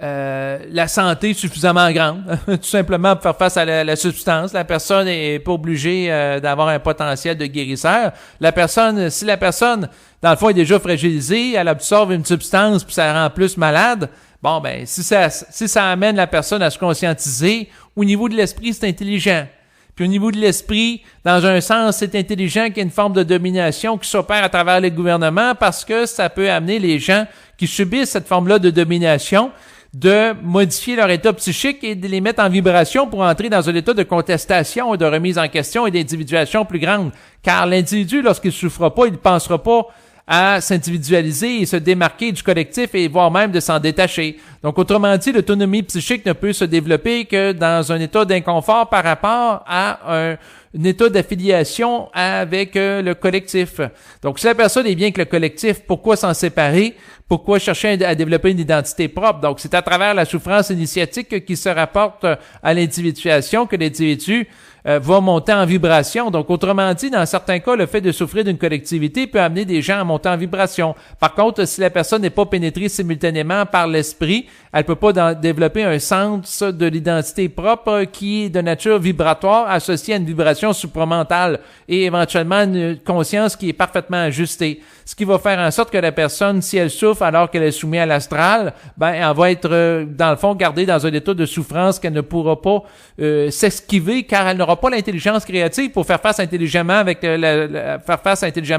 la santé suffisamment grande, tout simplement pour faire face à la substance. La personne est pas obligée d'avoir un potentiel de guérisseur. Si la personne, dans le fond, est déjà fragilisée, elle absorbe une substance puis ça la rend plus malade, bon, ben, si ça amène la personne à se conscientiser, au niveau de l'esprit, c'est intelligent. Puis au niveau de l'esprit, dans un sens, c'est intelligent qu'il y ait une forme de domination qui s'opère à travers les gouvernements parce que ça peut amener les gens qui subissent cette forme-là de domination de modifier leur état psychique et de les mettre en vibration pour entrer dans un état de contestation et de remise en question et d'individuation plus grande. Car l'individu, lorsqu'il souffrira pas, il ne pensera pas à s'individualiser et se démarquer du collectif et voire même de s'en détacher. Donc, autrement dit, l'autonomie psychique ne peut se développer que dans un état d'inconfort par rapport à un état d'affiliation avec le collectif. Donc, si la personne est bien avec le collectif, pourquoi s'en séparer? Pourquoi chercher à développer une identité propre? Donc, c'est à travers la souffrance initiatique qui se rapporte à l'individuation que l'individu va monter en vibration. Donc, autrement dit, dans certains cas, le fait de souffrir d'une collectivité peut amener des gens à monter en vibration. Par contre, si la personne n'est pas pénétrée simultanément par l'esprit, elle peut pas développer un sens de l'identité propre qui est de nature vibratoire associé à une vibration supramentale et éventuellement une conscience qui est parfaitement ajustée. Ce qui va faire en sorte que la personne, si elle souffre alors qu'elle est soumise à l'astral, elle va être, dans le fond, gardée dans un état de souffrance qu'elle ne pourra pas s'esquiver car elle n'aura pas l'intelligence créative pour faire face intelligemment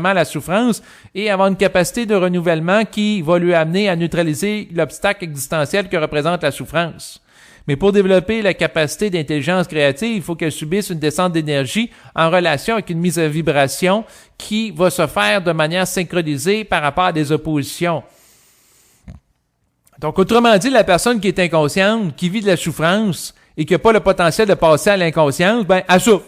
à la souffrance et avoir une capacité de renouvellement qui va lui amener à neutraliser l'obstacle existentiel que représente la souffrance. Mais pour développer la capacité d'intelligence créative, il faut qu'elle subisse une descente d'énergie en relation avec une mise en vibration qui va se faire de manière synchronisée par rapport à des oppositions. Donc, autrement dit, la personne qui est inconsciente, qui vit de la souffrance et qui n'a pas le potentiel de passer à l'inconscience, elle souffre.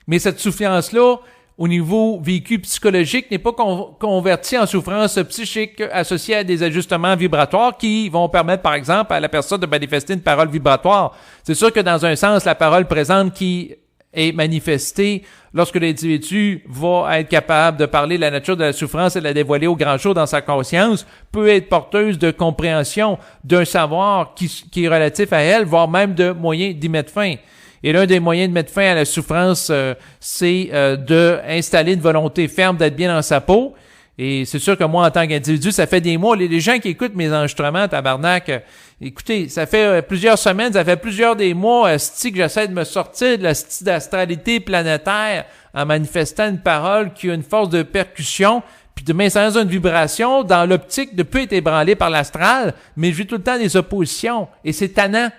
Mais cette souffrance-là, au niveau vécu psychologique, n'est pas converti en souffrance psychique associée à des ajustements vibratoires qui vont permettre, par exemple, à la personne de manifester une parole vibratoire. C'est sûr que dans un sens, la parole présente qui est manifestée lorsque l'individu va être capable de parler de la nature de la souffrance et de la dévoiler au grand jour dans sa conscience, peut être porteuse de compréhension d'un savoir qui est relatif à elle, voire même de moyens d'y mettre fin. Et l'un des moyens de mettre fin à la souffrance, c'est de installer une volonté ferme d'être bien dans sa peau. Et c'est sûr que moi, en tant qu'individu, ça fait des mois. Les gens qui écoutent mes enregistrements, tabarnak, écoutez, ça fait plusieurs semaines, ça fait plusieurs des mois, que j'essaie de me sortir de la d'astralité planétaire en manifestant une parole qui a une force de percussion, puis de m'installer dans une vibration dans l'optique de ne plus être ébranlé par l'astral, mais j'ai tout le temps des oppositions. Et c'est tannant.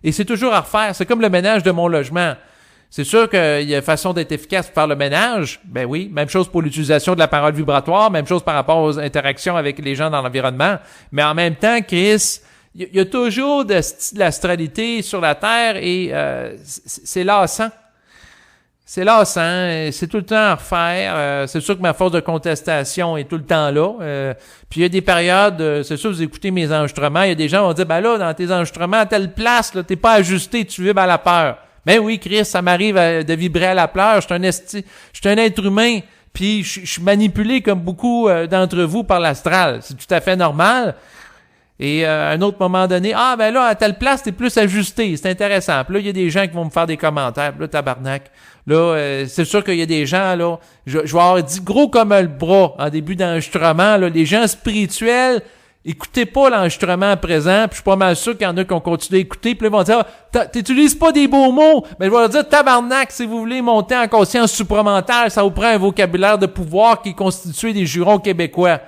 Et c'est toujours à refaire. C'est comme le ménage de mon logement. C'est sûr qu'il y a une façon d'être efficace pour faire le ménage. Ben oui. Même chose pour l'utilisation de la parole vibratoire. Même chose par rapport aux interactions avec les gens dans l'environnement. Mais en même temps, Chris, il y a toujours de l'astralité sur la Terre et c'est lassant. C'est lassant, c'est tout le temps à refaire. C'est sûr que ma force de contestation est tout le temps là. Puis il y a des périodes, c'est sûr, vous écoutez mes enregistrements, il y a des gens qui vont dire, là, dans tes enregistrements, à telle place, là, t'es pas ajusté, tu vibres à la peur. Ben oui, Chris, ça m'arrive de vibrer à la peur. Je suis un être humain, puis je suis manipulé comme beaucoup d'entre vous par l'astral. C'est tout à fait normal. Et à un autre moment donné, là, à telle place, t'es plus ajusté. C'est intéressant. Puis là, il y a des gens qui vont me faire des commentaires. Puis là, tabarnak. Là, c'est sûr qu'il y a des gens, là, je vais avoir dit gros comme le bras en début d'enregistrement, là, les gens spirituels, écoutez pas l'enregistrement présent, puis je suis pas mal sûr qu'il y en a qui ont continué à écouter, puis là, ils vont dire, t'utilises pas des beaux mots, mais je vais leur dire, tabarnak, si vous voulez monter en conscience supramentale, ça vous prend un vocabulaire de pouvoir qui est constitué des jurons québécois.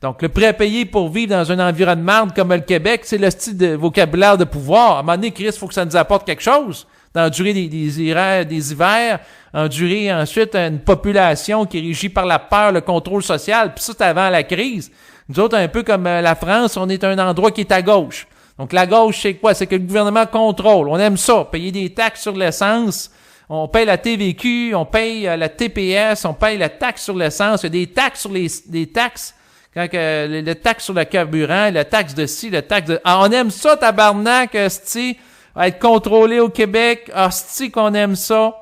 Donc, le prix à payer pour vivre dans un environnement comme le Québec, c'est le style de vocabulaire de pouvoir. À un moment donné, Chris, faut que ça nous apporte quelque chose. D'endurer des hivers, endurer ensuite une population qui est régie par la peur, le contrôle social, puis ça, c'est avant la crise. Nous autres, un peu comme la France, on est un endroit qui est à gauche. Donc, la gauche, c'est quoi? C'est que le gouvernement contrôle. On aime ça, payer des taxes sur l'essence. On paye la TVQ, on paye la TPS, on paye la taxe sur l'essence. Il y a des taxes sur des taxes. Quand le taxe sur le carburant, la taxe de ci, le taxe de... on aime ça, tabarnak, sti, être contrôlé au Québec, sti qu'on aime ça.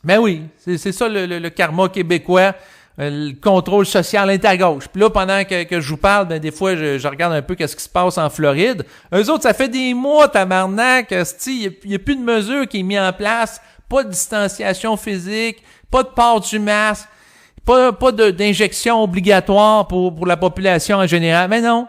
Ben oui, c'est ça le karma québécois, le contrôle social est à gauche. Puis là, pendant que je vous parle, des fois, je regarde un peu qu'est-ce qui se passe en Floride. Eux autres, ça fait des mois, tabarnak, sti, il y a plus de mesure qui est mise en place, pas de distanciation physique, pas de port du masque, pas d'injection obligatoire pour la population en général. Mais non.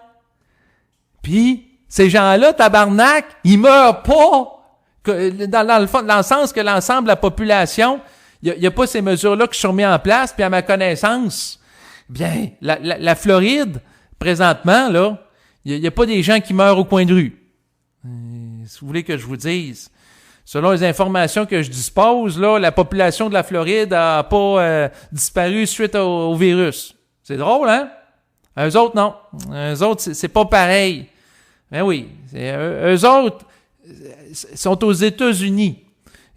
Puis, ces gens-là, tabarnak, ils meurent pas. Dans le sens que l'ensemble de la population, il y a pas ces mesures-là qui sont mises en place. Puis à ma connaissance, bien, la Floride, présentement, là, il y a pas des gens qui meurent au coin de rue. Si vous voulez que je vous dise. Selon les informations que je dispose, là, la population de la Floride a pas disparu suite au virus. C'est drôle, hein? Eux autres, non. Eux autres, c'est pas pareil. Ben oui. Eux autres sont aux États-Unis.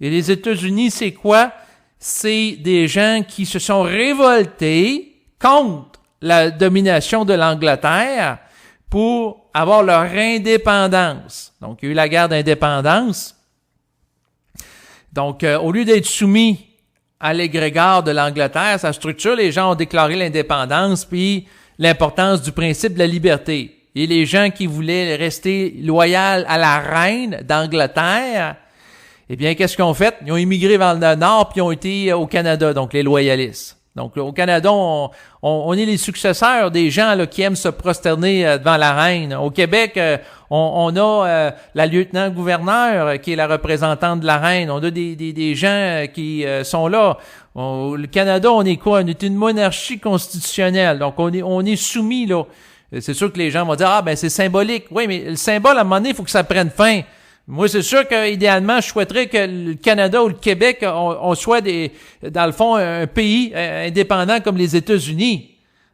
Et les États-Unis, c'est quoi? C'est des gens qui se sont révoltés contre la domination de l'Angleterre pour avoir leur indépendance. Donc, il y a eu la guerre d'indépendance. Donc, au lieu d'être soumis à l'égrégore de l'Angleterre, sa structure, les gens ont déclaré l'indépendance puis l'importance du principe de la liberté. et les gens qui voulaient rester loyaux à la reine d'Angleterre, eh bien, qu'est-ce qu'ils ont fait? Ils ont immigré vers le nord puis ils ont été au Canada, donc les loyalistes. Donc, au Canada, on est les successeurs des gens là, qui aiment se prosterner devant la reine. Au Québec, on a la lieutenant-gouverneur qui est la représentante de la reine. On a des gens qui sont là. Le Canada, on est quoi? On est une monarchie constitutionnelle. Donc, on est soumis, là. C'est sûr que les gens vont dire, ben c'est symbolique. Oui, mais le symbole, à un moment donné, il faut que ça prenne fin. Moi, c'est sûr que idéalement, je souhaiterais que le Canada ou le Québec, on soit dans le fond, un pays indépendant comme les États-Unis.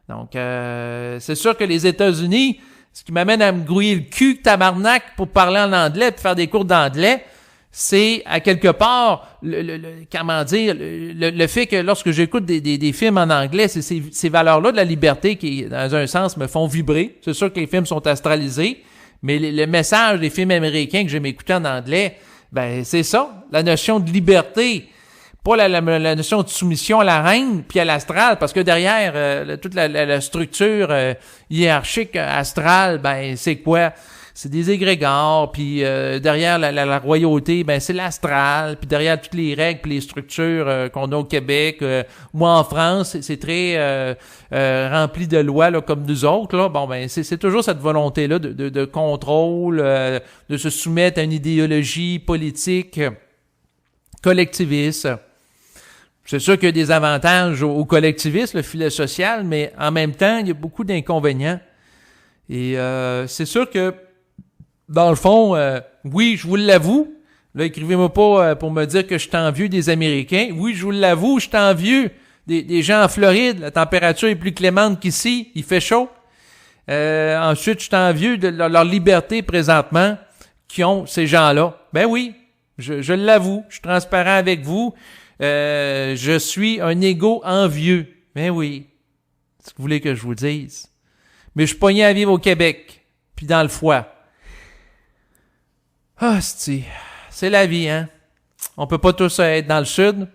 Donc, c'est sûr que les États-Unis, ce qui m'amène à me grouiller le cul, tabarnak, pour parler en anglais, puis faire des cours d'anglais, c'est à quelque part, le fait que lorsque j'écoute des films en anglais, c'est ces valeurs-là de la liberté qui, dans un sens, me font vibrer. C'est sûr que les films sont astralisés. Mais le message des films américains que j'aime écouter en anglais, ben c'est ça, la notion de liberté, pas la notion de soumission à la reine puis à l'astral, parce que derrière toute la structure hiérarchique astrale, ben c'est quoi? C'est des égrégores, puis derrière la royauté, ben c'est l'astral, puis derrière toutes les règles puis les structures qu'on a au Québec, ou en France, c'est très rempli de lois là, comme nous autres. Là. Bon, ben c'est toujours cette volonté-là de contrôle, de se soumettre à une idéologie politique collectiviste. C'est sûr qu'il y a des avantages au collectivisme, le filet social, mais en même temps, il y a beaucoup d'inconvénients. Et c'est sûr que dans le fond, oui, je vous l'avoue. Là, écrivez-moi pas pour me dire que je suis envieux des Américains. Oui, je vous l'avoue, je suis envieux des gens en Floride. La température est plus clémente qu'ici. Il fait chaud. Ensuite, je suis envieux de leur liberté présentement qu'ils ces gens-là. Ben oui, je l'avoue. Je suis transparent avec vous. Je suis un égo envieux. Ben oui. C'est ce que vous voulez que je vous dise. Mais je suis pogné à vivre au Québec. Puis dans le foie. Ah, c'est la vie, hein. On peut pas tous être dans le sud.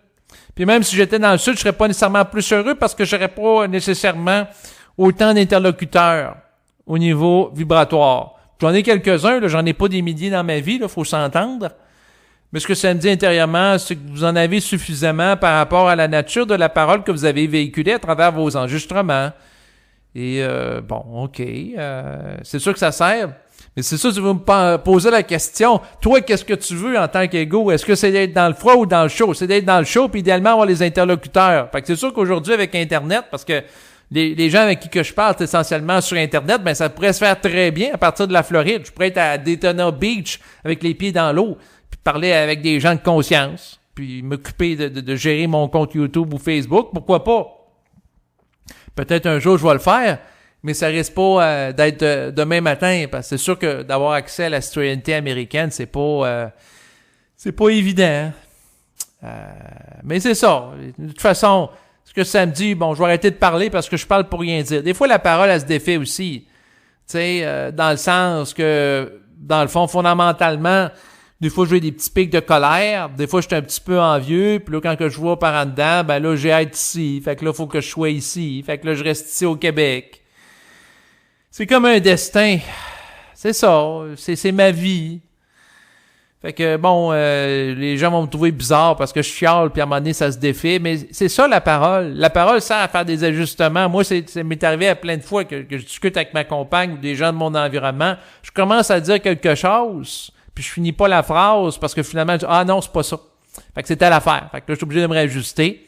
Puis même si j'étais dans le sud, je serais pas nécessairement plus heureux parce que j'aurais pas nécessairement autant d'interlocuteurs au niveau vibratoire. J'en ai quelques-uns, là, j'en ai pas des milliers dans ma vie, là, faut s'entendre. Mais ce que ça me dit intérieurement, c'est que vous en avez suffisamment par rapport à la nature de la parole que vous avez véhiculée à travers vos enregistrements. Et bon, OK, c'est sûr que ça sert. Mais c'est ça, tu vas me poser la question. Toi, qu'est-ce que tu veux en tant qu'égo? Est-ce que c'est d'être dans le froid ou dans le chaud? C'est d'être dans le chaud, puis idéalement avoir les interlocuteurs. Fait que c'est sûr qu'aujourd'hui, avec Internet, parce que les gens avec qui que je parle, c'est essentiellement sur Internet, ben ça pourrait se faire très bien à partir de la Floride. Je pourrais être à Daytona Beach avec les pieds dans l'eau, puis parler avec des gens de conscience, puis m'occuper de gérer mon compte YouTube ou Facebook. Pourquoi pas? Peut-être un jour, je vais le faire. Mais ça risque pas d'être demain matin, parce que c'est sûr que d'avoir accès à la citoyenneté américaine, c'est pas évident. Mais c'est ça. De toute façon, ce que ça me dit, bon, je vais arrêter de parler parce que je parle pour rien dire. Des fois, la parole, elle se défait aussi. Tu sais, dans le sens que, dans le fond, fondamentalement, des fois, j'ai des petits pics de colère. Des fois, je suis un petit peu envieux. Puis là, quand que je vois par en dedans, ben là, j'ai hâte ici. Fait que là, il faut que je sois ici. Fait que là, je reste ici au Québec. C'est comme un destin. C'est ça. C'est ma vie. Fait que, bon, les gens vont me trouver bizarre parce que je chiale puis à un moment donné, ça se défait. Mais c'est ça, la parole. La parole sert à faire des ajustements. Moi, ça m'est arrivé à plein de fois que je discute avec ma compagne ou des gens de mon environnement. Je commence à dire quelque chose, puis je finis pas la phrase parce que finalement, je dis, ah non, c'est pas ça. Fait que c'était l'affaire. Fait que là, je suis obligé de me réajuster.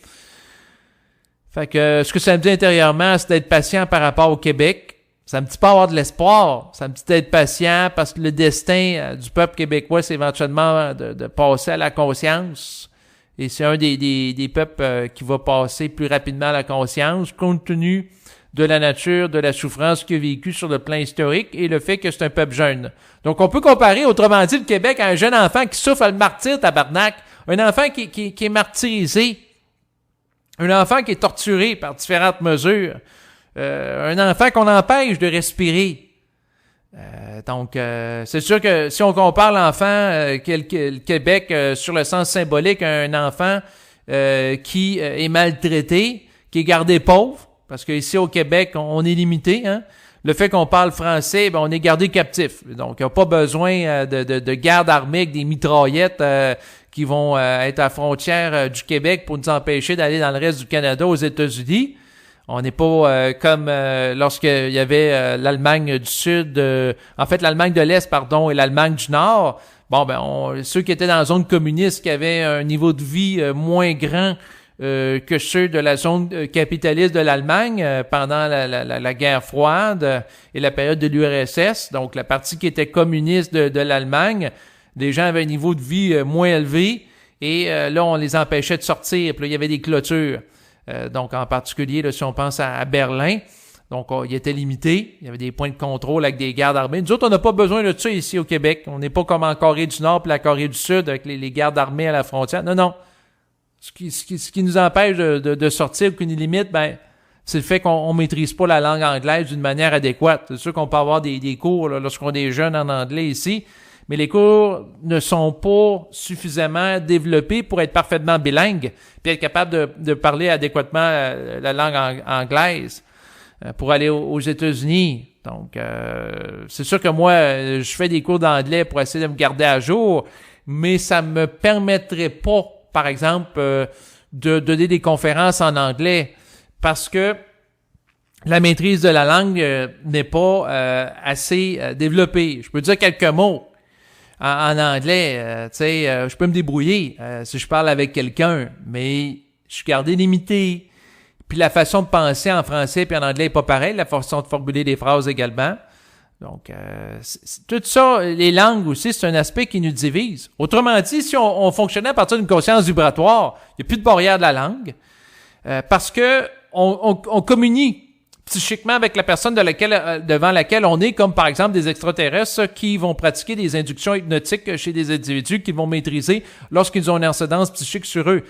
Fait que, ce que ça me dit intérieurement, c'est d'être patient par rapport au Québec. Ça me dit pas avoir de l'espoir. Ça me dit d'être patient parce que le destin du peuple québécois, c'est éventuellement de passer à la conscience. Et c'est un des peuples qui va passer plus rapidement à la conscience, compte tenu de la nature, de la souffrance qu'il a vécue sur le plan historique et le fait que c'est un peuple jeune. Donc, on peut comparer, autrement dit, le Québec à un jeune enfant qui souffre le martyre, tabarnak. Un enfant qui est martyrisé. Un enfant qui est torturé par différentes mesures. Un enfant qu'on empêche de respirer. Donc, c'est sûr que si on compare l'enfant le Québec sur le sens symbolique à un enfant qui est maltraité, qui est gardé pauvre, parce qu'ici au Québec, on est limité, hein. le fait qu'on parle français, ben, on est gardé captif. Donc, il n'y a pas besoin de garde armée avec des mitraillettes qui vont être à la frontière du Québec pour nous empêcher d'aller dans le reste du Canada, aux États-Unis. On n'est pas comme lorsqu'il y avait l'Allemagne du Sud, en fait l'Allemagne de l'Est, pardon, et l'Allemagne du Nord. Bon, ben ceux qui étaient dans la zone communiste, qui avaient un niveau de vie moins grand que ceux de la zone capitaliste de l'Allemagne pendant la guerre froide et la période de l'URSS, donc la partie qui était communiste de l'Allemagne, les gens avaient un niveau de vie moins élevé et là, on les empêchait de sortir. Puis là, il y avait des clôtures. Donc, en particulier, là, si on pense à Berlin, donc il était limité. Il y avait des points de contrôle avec des gardes armés. Nous autres, on n'a pas besoin de ça ici au Québec. On n'est pas comme en Corée du Nord et la Corée du Sud avec les gardes armés à la frontière. Non, non. Ce qui nous empêche de sortir, qui nous limite, ben, c'est le fait qu'on maîtrise pas la langue anglaise d'une manière adéquate. C'est sûr qu'on peut avoir des cours là, lorsqu'on est jeune en anglais ici, mais les cours ne sont pas suffisamment développés pour être parfaitement bilingues, puis être capable de parler adéquatement la langue anglaise pour aller aux États-Unis. Donc, c'est sûr que moi, je fais des cours d'anglais pour essayer de me garder à jour, mais ça me permettrait pas, par exemple, de donner des conférences en anglais, parce que la maîtrise de la langue n'est pas assez développée. Je peux dire quelques mots en anglais, tu sais, je peux me débrouiller si je parle avec quelqu'un, mais je suis gardé limité. Puis la façon de penser en français puis en anglais est pas pareil, la façon de formuler des phrases également. Donc, tout ça, les langues aussi, c'est un aspect qui nous divise. Autrement dit, si on fonctionnait à partir d'une conscience vibratoire, il n'y a plus de barrière de la langue, parce que on communique psychiquement avec la personne devant laquelle on est, comme par exemple des extraterrestres qui vont pratiquer des inductions hypnotiques chez des individus qu'ils vont maîtriser lorsqu'ils ont une incidence psychique sur eux.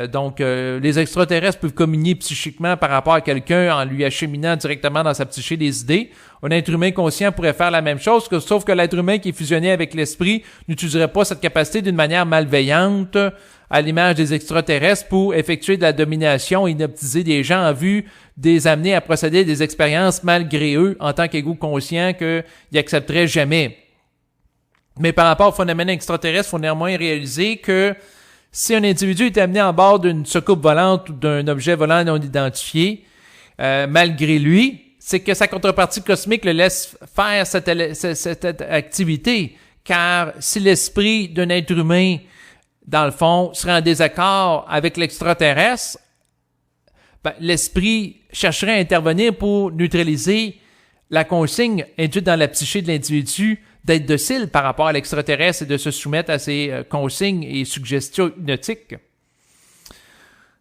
Donc, les extraterrestres peuvent communier psychiquement par rapport à quelqu'un en lui acheminant directement dans sa psyché des idées. Un être humain conscient pourrait faire la même chose, sauf que l'être humain qui est fusionné avec l'esprit n'utiliserait pas cette capacité d'une manière malveillante, à l'image des extraterrestres, pour effectuer de la domination et hypnotiser des gens en vue de les amener à procéder à des expériences malgré eux en tant qu'égaux conscients qu'ils n'accepteraient jamais. Mais par rapport au phénomène extraterrestre, il faut néanmoins réaliser que si un individu est amené en bord d'une soucoupe volante ou d'un objet volant non identifié, malgré lui, c'est que sa contrepartie cosmique le laisse faire cette activité. Car si l'esprit d'un être humain, dans le fond, serait en désaccord avec l'extraterrestre, ben, l'esprit chercherait à intervenir pour neutraliser la consigne induite dans la psyché de l'individu d'être docile par rapport à l'extraterrestre et de se soumettre à ses consignes et suggestions hypnotiques.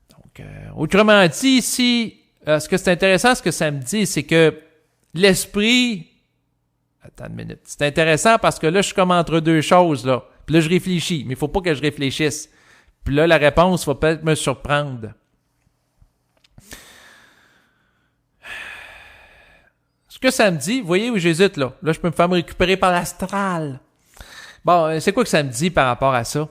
Donc, autrement dit, ici, ce que c'est intéressant, ce que ça me dit, c'est que l'esprit... Attends une minute. C'est intéressant parce que là, je suis comme entre deux choses, là. Puis là, je réfléchis, mais il faut pas que je réfléchisse. Puis là, la réponse va peut-être me surprendre. Ce que ça me dit, vous voyez où j'hésite, là? Là, je peux me faire me récupérer par l'astral. Bon, c'est quoi que ça me dit par rapport à ça?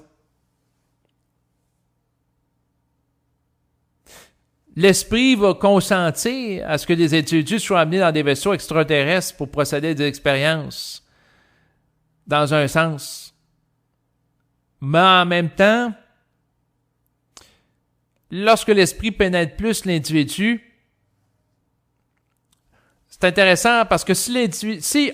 L'esprit va consentir à ce que des individus soient amenés dans des vaisseaux extraterrestres pour procéder à des expériences, dans un sens. Mais en même temps, lorsque l'esprit pénètre plus l'individu, c'est intéressant parce que si l'individu... c'est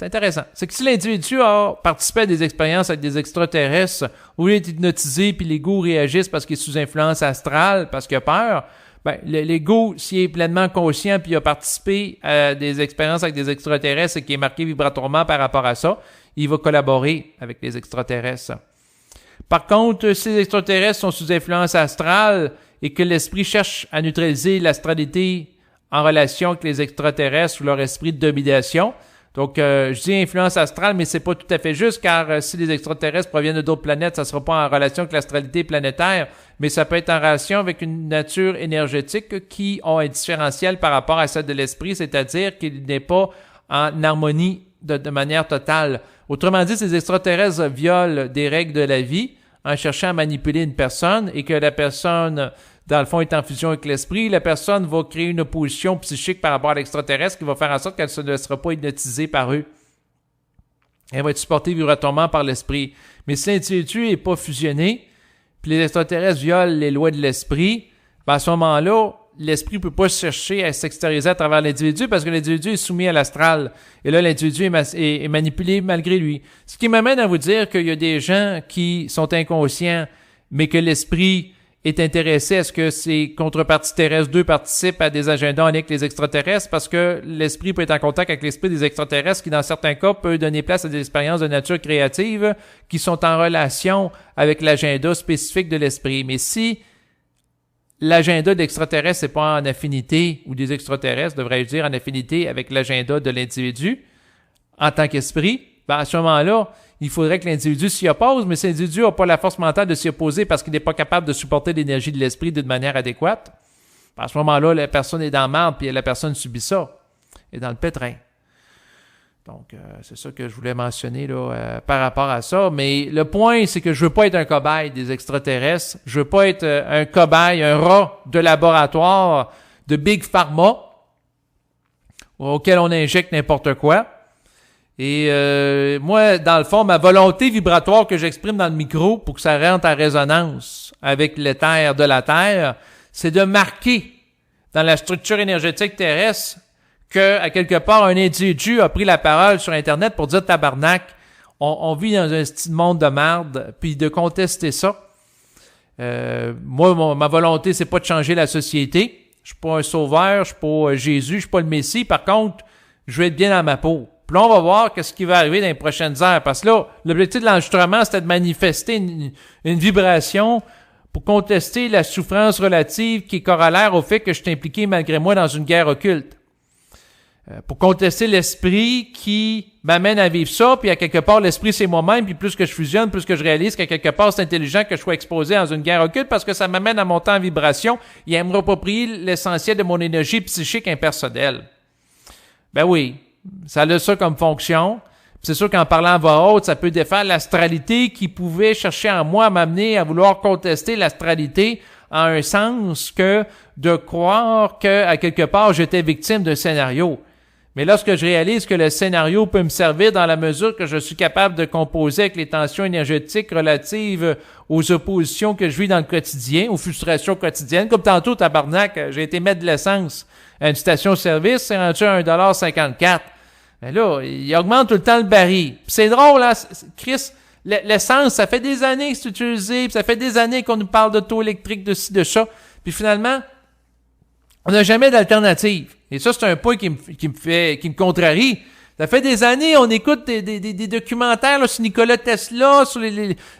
intéressant. C'est que si l'individu a participé à des expériences avec des extraterrestres, où il est hypnotisé, puis l'ego réagisse parce qu'il est sous influence astrale, parce qu'il a peur, ben, l'ego, s'il est pleinement conscient puis il a participé à des expériences avec des extraterrestres et qui est marqué vibratoirement par rapport à ça, il va collaborer avec les extraterrestres. Par contre, si les extraterrestres sont sous influence astrale et que l'esprit cherche à neutraliser l'astralité en relation avec les extraterrestres ou leur esprit de domination, donc je dis influence astrale, mais c'est pas tout à fait juste, car si les extraterrestres proviennent de d'autres planètes, ça sera pas en relation avec l'astralité planétaire, mais ça peut être en relation avec une nature énergétique qui a un différentiel par rapport à celle de l'esprit, c'est-à-dire qu'il n'est pas en harmonie de manière totale. Autrement dit, ces extraterrestres violent des règles de la vie en cherchant à manipuler une personne et que la personne dans le fond, est en fusion avec l'esprit. La personne va créer une opposition psychique par rapport à l'extraterrestre qui va faire en sorte qu'elle ne sera pas hypnotisée par eux. Elle va être supportée vibratoirement par l'esprit. Mais si l'individu n'est pas fusionné, puis les extraterrestres violent les lois de l'esprit, ben à ce moment-là, l'esprit ne peut pas chercher à s'extérioriser à travers l'individu parce que l'individu est soumis à l'astral. Et là, l'individu est manipulé malgré lui. Ce qui m'amène à vous dire qu'il y a des gens qui sont inconscients, mais que l'esprit est intéressé à ce que ces contreparties terrestres 2 participent à des agendas en lien avec les extraterrestres parce que l'esprit peut être en contact avec l'esprit des extraterrestres qui, dans certains cas, peut donner place à des expériences de nature créative qui sont en relation avec l'agenda spécifique de l'esprit. Mais si l'agenda de l'extraterrestre n'est pas en affinité, ou des extraterrestres, devrais-je dire, en affinité avec l'agenda de l'individu en tant qu'esprit, ben à ce moment-là, il faudrait que l'individu s'y oppose, mais si l'individu n'a pas la force mentale de s'y opposer parce qu'il n'est pas capable de supporter l'énergie de l'esprit d'une manière adéquate, ben à ce moment-là, la personne est dans la merde, puis la personne subit ça, est dans le pétrin. Donc, c'est ça que je voulais mentionner là, par rapport à ça. Mais le point, c'est que je veux pas être un cobaye des extraterrestres. Je veux pas être un cobaye, un rat de laboratoire de Big Pharma auquel on injecte n'importe quoi. Et moi, dans le fond, ma volonté vibratoire que j'exprime dans le micro pour que ça rentre en résonance avec l'éther de la Terre, c'est de marquer dans la structure énergétique terrestre que, à quelque part, un individu a pris la parole sur Internet pour dire tabarnak, on vit dans un style monde de merde, puis de contester ça. Moi, ma volonté, c'est pas de changer la société. Je suis pas un sauveur, je suis pas Jésus, je suis pas le Messie. Par contre, je vais être bien dans ma peau. Puis là, on va voir qu'est-ce qui va arriver dans les prochaines heures. Parce que là, l'objectif de l'enregistrement, c'était de manifester une vibration pour contester la souffrance relative qui est corollaire au fait que je suis impliqué malgré moi dans une guerre occulte. Pour contester l'esprit qui m'amène à vivre ça, puis à quelque part, l'esprit, c'est moi-même, puis plus que je fusionne, plus que je réalise qu'à quelque part, c'est intelligent que je sois exposé dans une guerre occulte parce que ça m'amène à monter en vibration et à me approprier l'essentiel de mon énergie psychique impersonnelle. Ben oui, ça a ça comme fonction. Puis c'est sûr qu'en parlant à voix haute, ça peut défaire l'astralité qui pouvait chercher en moi à m'amener à vouloir contester l'astralité en un sens que de croire que, à quelque part, j'étais victime d'un scénario. Mais lorsque je réalise que le scénario peut me servir dans la mesure que je suis capable de composer avec les tensions énergétiques relatives aux oppositions que je vis dans le quotidien, aux frustrations quotidiennes, comme tantôt, tabarnak, j'ai été mettre de l'essence à une station-service, c'est rendu à 1,54 $. Mais là, il augmente tout le temps le baril. Puis c'est drôle, hein, Chris, l'essence, ça fait des années que c'est utilisé, puis ça fait des années qu'on nous parle d'auto électrique, de ci, de ça. Puis finalement, on n'a jamais d'alternative. Et ça, c'est un point qui me contrarie. Ça fait des années, on écoute des documentaires là, sur Nikola Tesla, sur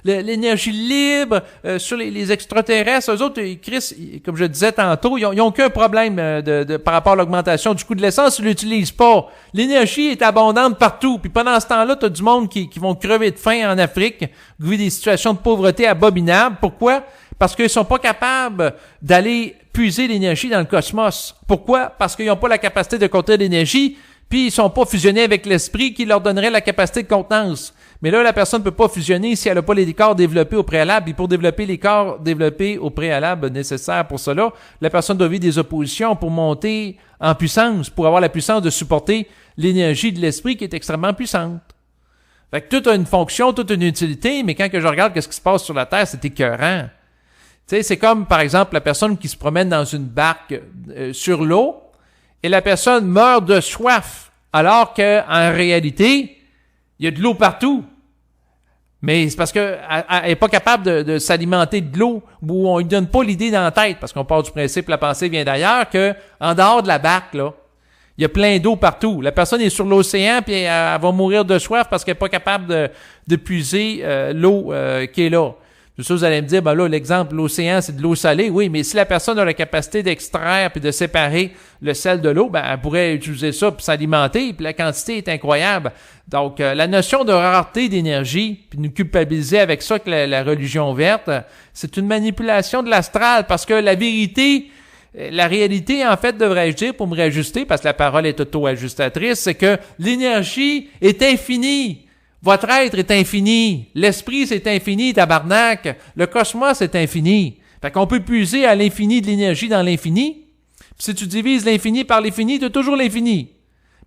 l'énergie libre, sur les extraterrestres. Eux autres, Chris, comme je disais tantôt, ils n'ont aucun problème par rapport à l'augmentation du coût de l'essence, ils l'utilisent pas. L'énergie est abondante partout. Puis pendant ce temps-là, tu as du monde qui vont crever de faim en Afrique, qui vit des situations de pauvreté abominables. Pourquoi? Parce qu'ils sont pas capables d'aller puiser l'énergie dans le cosmos. Pourquoi? Parce qu'ils n'ont pas la capacité de contenir l'énergie, puis ils sont pas fusionnés avec l'esprit qui leur donnerait la capacité de contenance. Mais là, la personne ne peut pas fusionner si elle n'a pas les corps développés au préalable. Et pour développer les corps développés au préalable nécessaires pour cela, la personne doit vivre des oppositions pour monter en puissance, pour avoir la puissance de supporter l'énergie de l'esprit qui est extrêmement puissante. Fait que tout a une fonction, toute une utilité, mais quand que je regarde ce qui se passe sur la Terre, c'est écœurant. Tu sais, c'est comme, par exemple, la personne qui se promène dans une barque sur l'eau et la personne meurt de soif, alors que en réalité, il y a de l'eau partout. Mais c'est parce qu'elle est pas capable de s'alimenter de l'eau, ou on lui donne pas l'idée dans la tête, parce qu'on part du principe que la pensée vient d'ailleurs, que en dehors de la barque, là, il y a plein d'eau partout. La personne est sur l'océan, puis elle va mourir de soif parce qu'elle est pas capable de puiser l'eau qui est là. C'est sûr, vous allez me dire, ben là, l'exemple, l'océan, c'est de l'eau salée. Oui, mais si la personne a la capacité d'extraire puis de séparer le sel de l'eau, ben, elle pourrait utiliser ça pour s'alimenter, puis la quantité est incroyable. Donc, la notion de rareté d'énergie, puis nous culpabiliser avec ça que la religion verte, c'est une manipulation de l'astral, parce que la vérité, la réalité, en fait, devrais-je dire, pour me réajuster, parce que la parole est auto-ajustatrice, c'est que l'énergie est infinie. Votre être est infini. L'esprit, c'est infini, tabarnak. Le cosmos est infini. Fait qu'on peut puiser à l'infini de l'énergie dans l'infini. Puis si tu divises l'infini par l'infini, tu as toujours l'infini.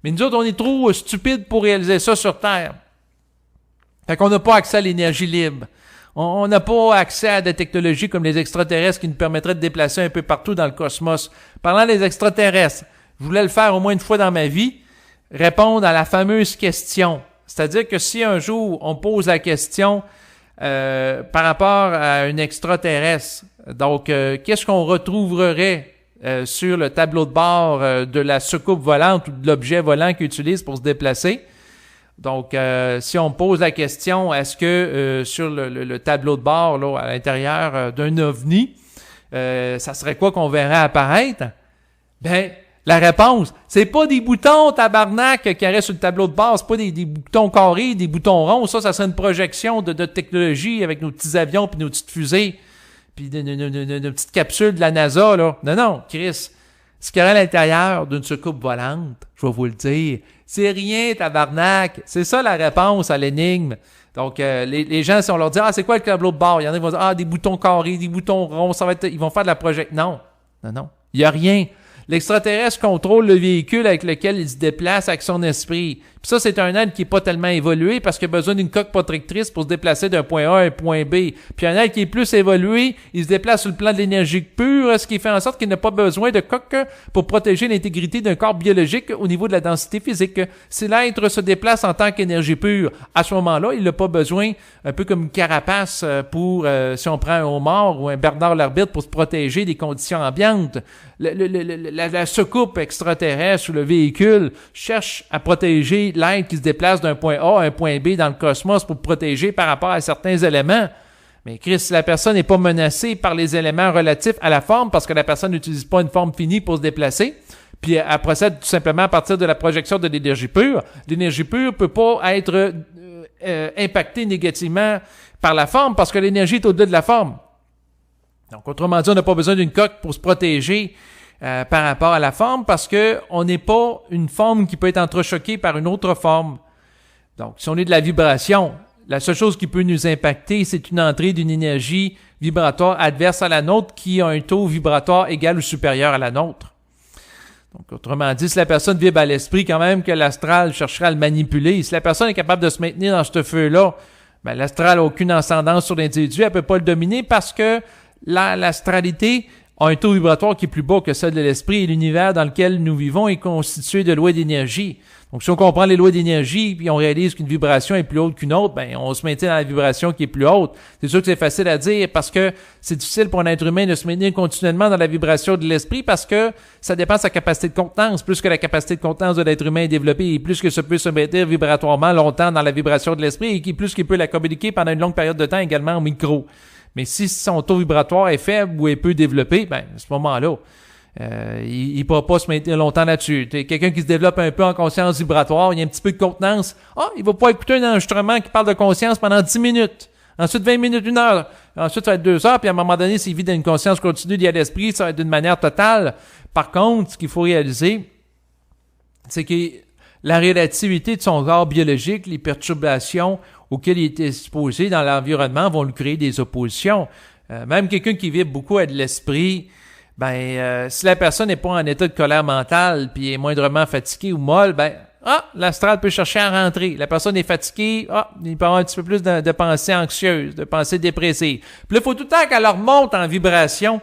Mais nous autres, on est trop stupides pour réaliser ça sur Terre. Fait qu'on n'a pas accès à l'énergie libre. On n'a pas accès à des technologies comme les extraterrestres qui nous permettraient de déplacer un peu partout dans le cosmos. Parlant des extraterrestres, je voulais le faire au moins une fois dans ma vie, répondre à la fameuse question. C'est-à-dire que si un jour on pose la question par rapport à un extraterrestre, donc qu'est-ce qu'on retrouverait sur le tableau de bord de la soucoupe volante ou de l'objet volant qu'il utilise pour se déplacer? Donc, si on pose la question, est-ce que sur le tableau de bord, là, à l'intérieur d'un ovni, ça serait quoi qu'on verrait apparaître? Ben, la réponse, c'est pas des boutons tabarnak qui restent sur le tableau de bord, c'est pas des boutons carrés, des boutons ronds, ça serait une projection de technologie avec nos petits avions puis nos petites fusées, puis nos petites capsules de la NASA, là. Non, Chris, ce qu'il y a à l'intérieur d'une soucoupe volante, je vais vous le dire, c'est rien, tabarnak. C'est ça la réponse à l'énigme. Donc, les gens, si on leur dit, c'est quoi le tableau de bord? Il y en a qui vont dire, des boutons carrés, des boutons ronds, ça va être, ils vont faire de la projection. Non. Il y a rien. L'extraterrestre contrôle le véhicule avec lequel il se déplace avec son esprit. Puis ça, c'est un être qui est pas tellement évolué parce qu'il a besoin d'une coque protectrice pour se déplacer d'un point A à un point B. Puis un être qui est plus évolué, il se déplace sur le plan de l'énergie pure, ce qui fait en sorte qu'il n'a pas besoin de coque pour protéger l'intégrité d'un corps biologique au niveau de la densité physique. Si l'être se déplace en tant qu'énergie pure, à ce moment-là, il n'a pas besoin, un peu comme une carapace pour, si on prend un homard ou un Bernard l'Arbitre pour se protéger des conditions ambiantes. La soucoupe extraterrestre ou le véhicule cherche à protéger l'être qui se déplace d'un point A à un point B dans le cosmos pour protéger par rapport à certains éléments. Mais Chris, si la personne n'est pas menacée par les éléments relatifs à la forme parce que la personne n'utilise pas une forme finie pour se déplacer, puis elle procède tout simplement à partir de la projection de l'énergie pure, l'énergie pure peut pas être impactée négativement par la forme parce que l'énergie est au-delà de la forme. Donc, autrement dit, on n'a pas besoin d'une coque pour se protéger par rapport à la forme parce que on n'est pas une forme qui peut être entrechoquée par une autre forme. Donc, si on est de la vibration, la seule chose qui peut nous impacter, c'est une entrée d'une énergie vibratoire adverse à la nôtre qui a un taux vibratoire égal ou supérieur à la nôtre. Donc, autrement dit, si la personne vibre à l'esprit, quand même que l'astral cherchera à le manipuler. Si la personne est capable de se maintenir dans ce feu-là, ben, l'astral n'a aucune ascendance sur l'individu, elle peut pas le dominer parce que l'astralité a un taux vibratoire qui est plus bas que celle de l'esprit et l'univers dans lequel nous vivons est constitué de lois d'énergie. Donc, si on comprend les lois d'énergie puis on réalise qu'une vibration est plus haute qu'une autre, ben, on se maintient dans la vibration qui est plus haute. C'est sûr que c'est facile à dire parce que c'est difficile pour un être humain de se maintenir continuellement dans la vibration de l'esprit parce que ça dépend de sa capacité de contenance. Plus que la capacité de contenance de l'être humain est développée et plus que ça peut se maintenir vibratoirement longtemps dans la vibration de l'esprit et plus qu'il peut la communiquer pendant une longue période de temps également au micro. Mais si son taux vibratoire est faible ou est peu développé, ben, à ce moment-là, il ne pourra pas se maintenir longtemps là-dessus. Quelqu'un qui se développe un peu en conscience vibratoire, il y a un petit peu de contenance. Il va pas écouter un enregistrement qui parle de conscience pendant 10 minutes. Ensuite, 20 minutes, 1 heure. Ensuite, ça va être 2 heures. Puis à un moment donné, s'il vit dans une conscience continue liée à l'esprit, ça va être d'une manière totale. Par contre, ce qu'il faut réaliser, c'est que la relativité de son corps biologique, les perturbations auxquelles il est exposé dans l'environnement vont lui créer des oppositions. Même quelqu'un qui vibre beaucoup à de l'esprit, si la personne n'est pas en état de colère mentale puis est moindrement fatiguée ou molle, l'astral peut chercher à rentrer. La personne est fatiguée, il peut avoir un petit peu plus de pensées anxieuses, de pensées dépressives. Puis là, il faut tout le temps qu'elle remonte en vibration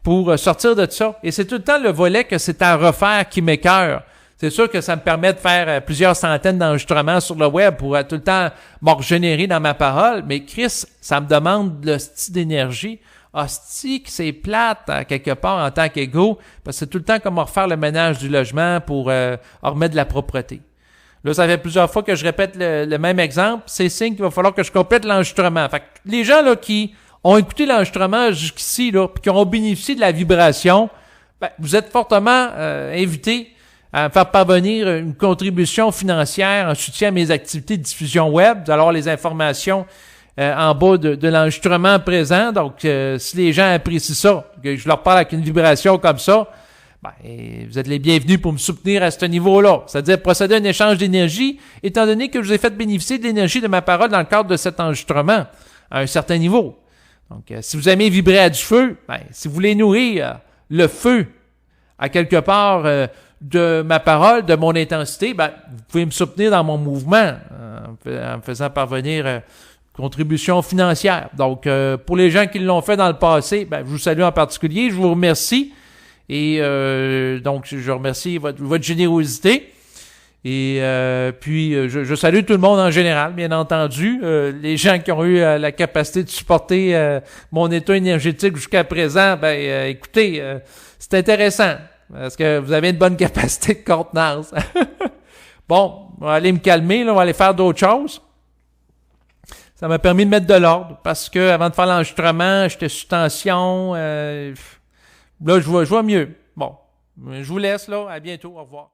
pour sortir de ça. Et c'est tout le temps le volet que c'est à refaire qui m'écoeure. C'est sûr que ça me permet de faire plusieurs centaines d'enregistrements sur le web pour tout le temps me régénérer dans ma parole. Mais Chris, ça me demande de l'hostie d'énergie. Hostie que c'est plate quelque part en tant qu'ego, parce que c'est tout le temps comme refaire le ménage du logement pour remettre de la propreté. Là, ça fait plusieurs fois que je répète le même exemple. C'est signe qu'il va falloir que je complète l'enregistrement. Fait que les gens là qui ont écouté l'enregistrement jusqu'ici, là, puis qui ont bénéficié de la vibration, vous êtes fortement invités à me faire parvenir une contribution financière en soutien à mes activités de diffusion web. Vous allez avoir les informations en bas de l'enregistrement présent. Donc, si les gens apprécient ça, que je leur parle avec une vibration comme ça, vous êtes les bienvenus pour me soutenir à ce niveau-là. C'est-à-dire procéder à un échange d'énergie, étant donné que je vous ai fait bénéficier de l'énergie de ma parole dans le cadre de cet enregistrement à un certain niveau. Donc, si vous aimez vibrer à du feu, ben, si vous voulez nourrir le feu à quelque part de ma parole, de mon intensité, ben, vous pouvez me soutenir dans mon mouvement en me faisant parvenir contribution financière. Donc, pour les gens qui l'ont fait dans le passé, ben, je vous salue en particulier, je vous remercie. Et donc, je remercie votre générosité. Et puis, je salue tout le monde en général, bien entendu. Les gens qui ont eu la capacité de supporter mon état énergétique jusqu'à présent, ben écoutez, c'est intéressant parce que vous avez une bonne capacité de contenance. Bon, on va aller me calmer, là, on va aller faire d'autres choses. Ça m'a permis de mettre de l'ordre parce que avant de faire l'enregistrement, j'étais sous tension. Là, je vois mieux. Bon, je vous laisse là. À bientôt. Au revoir.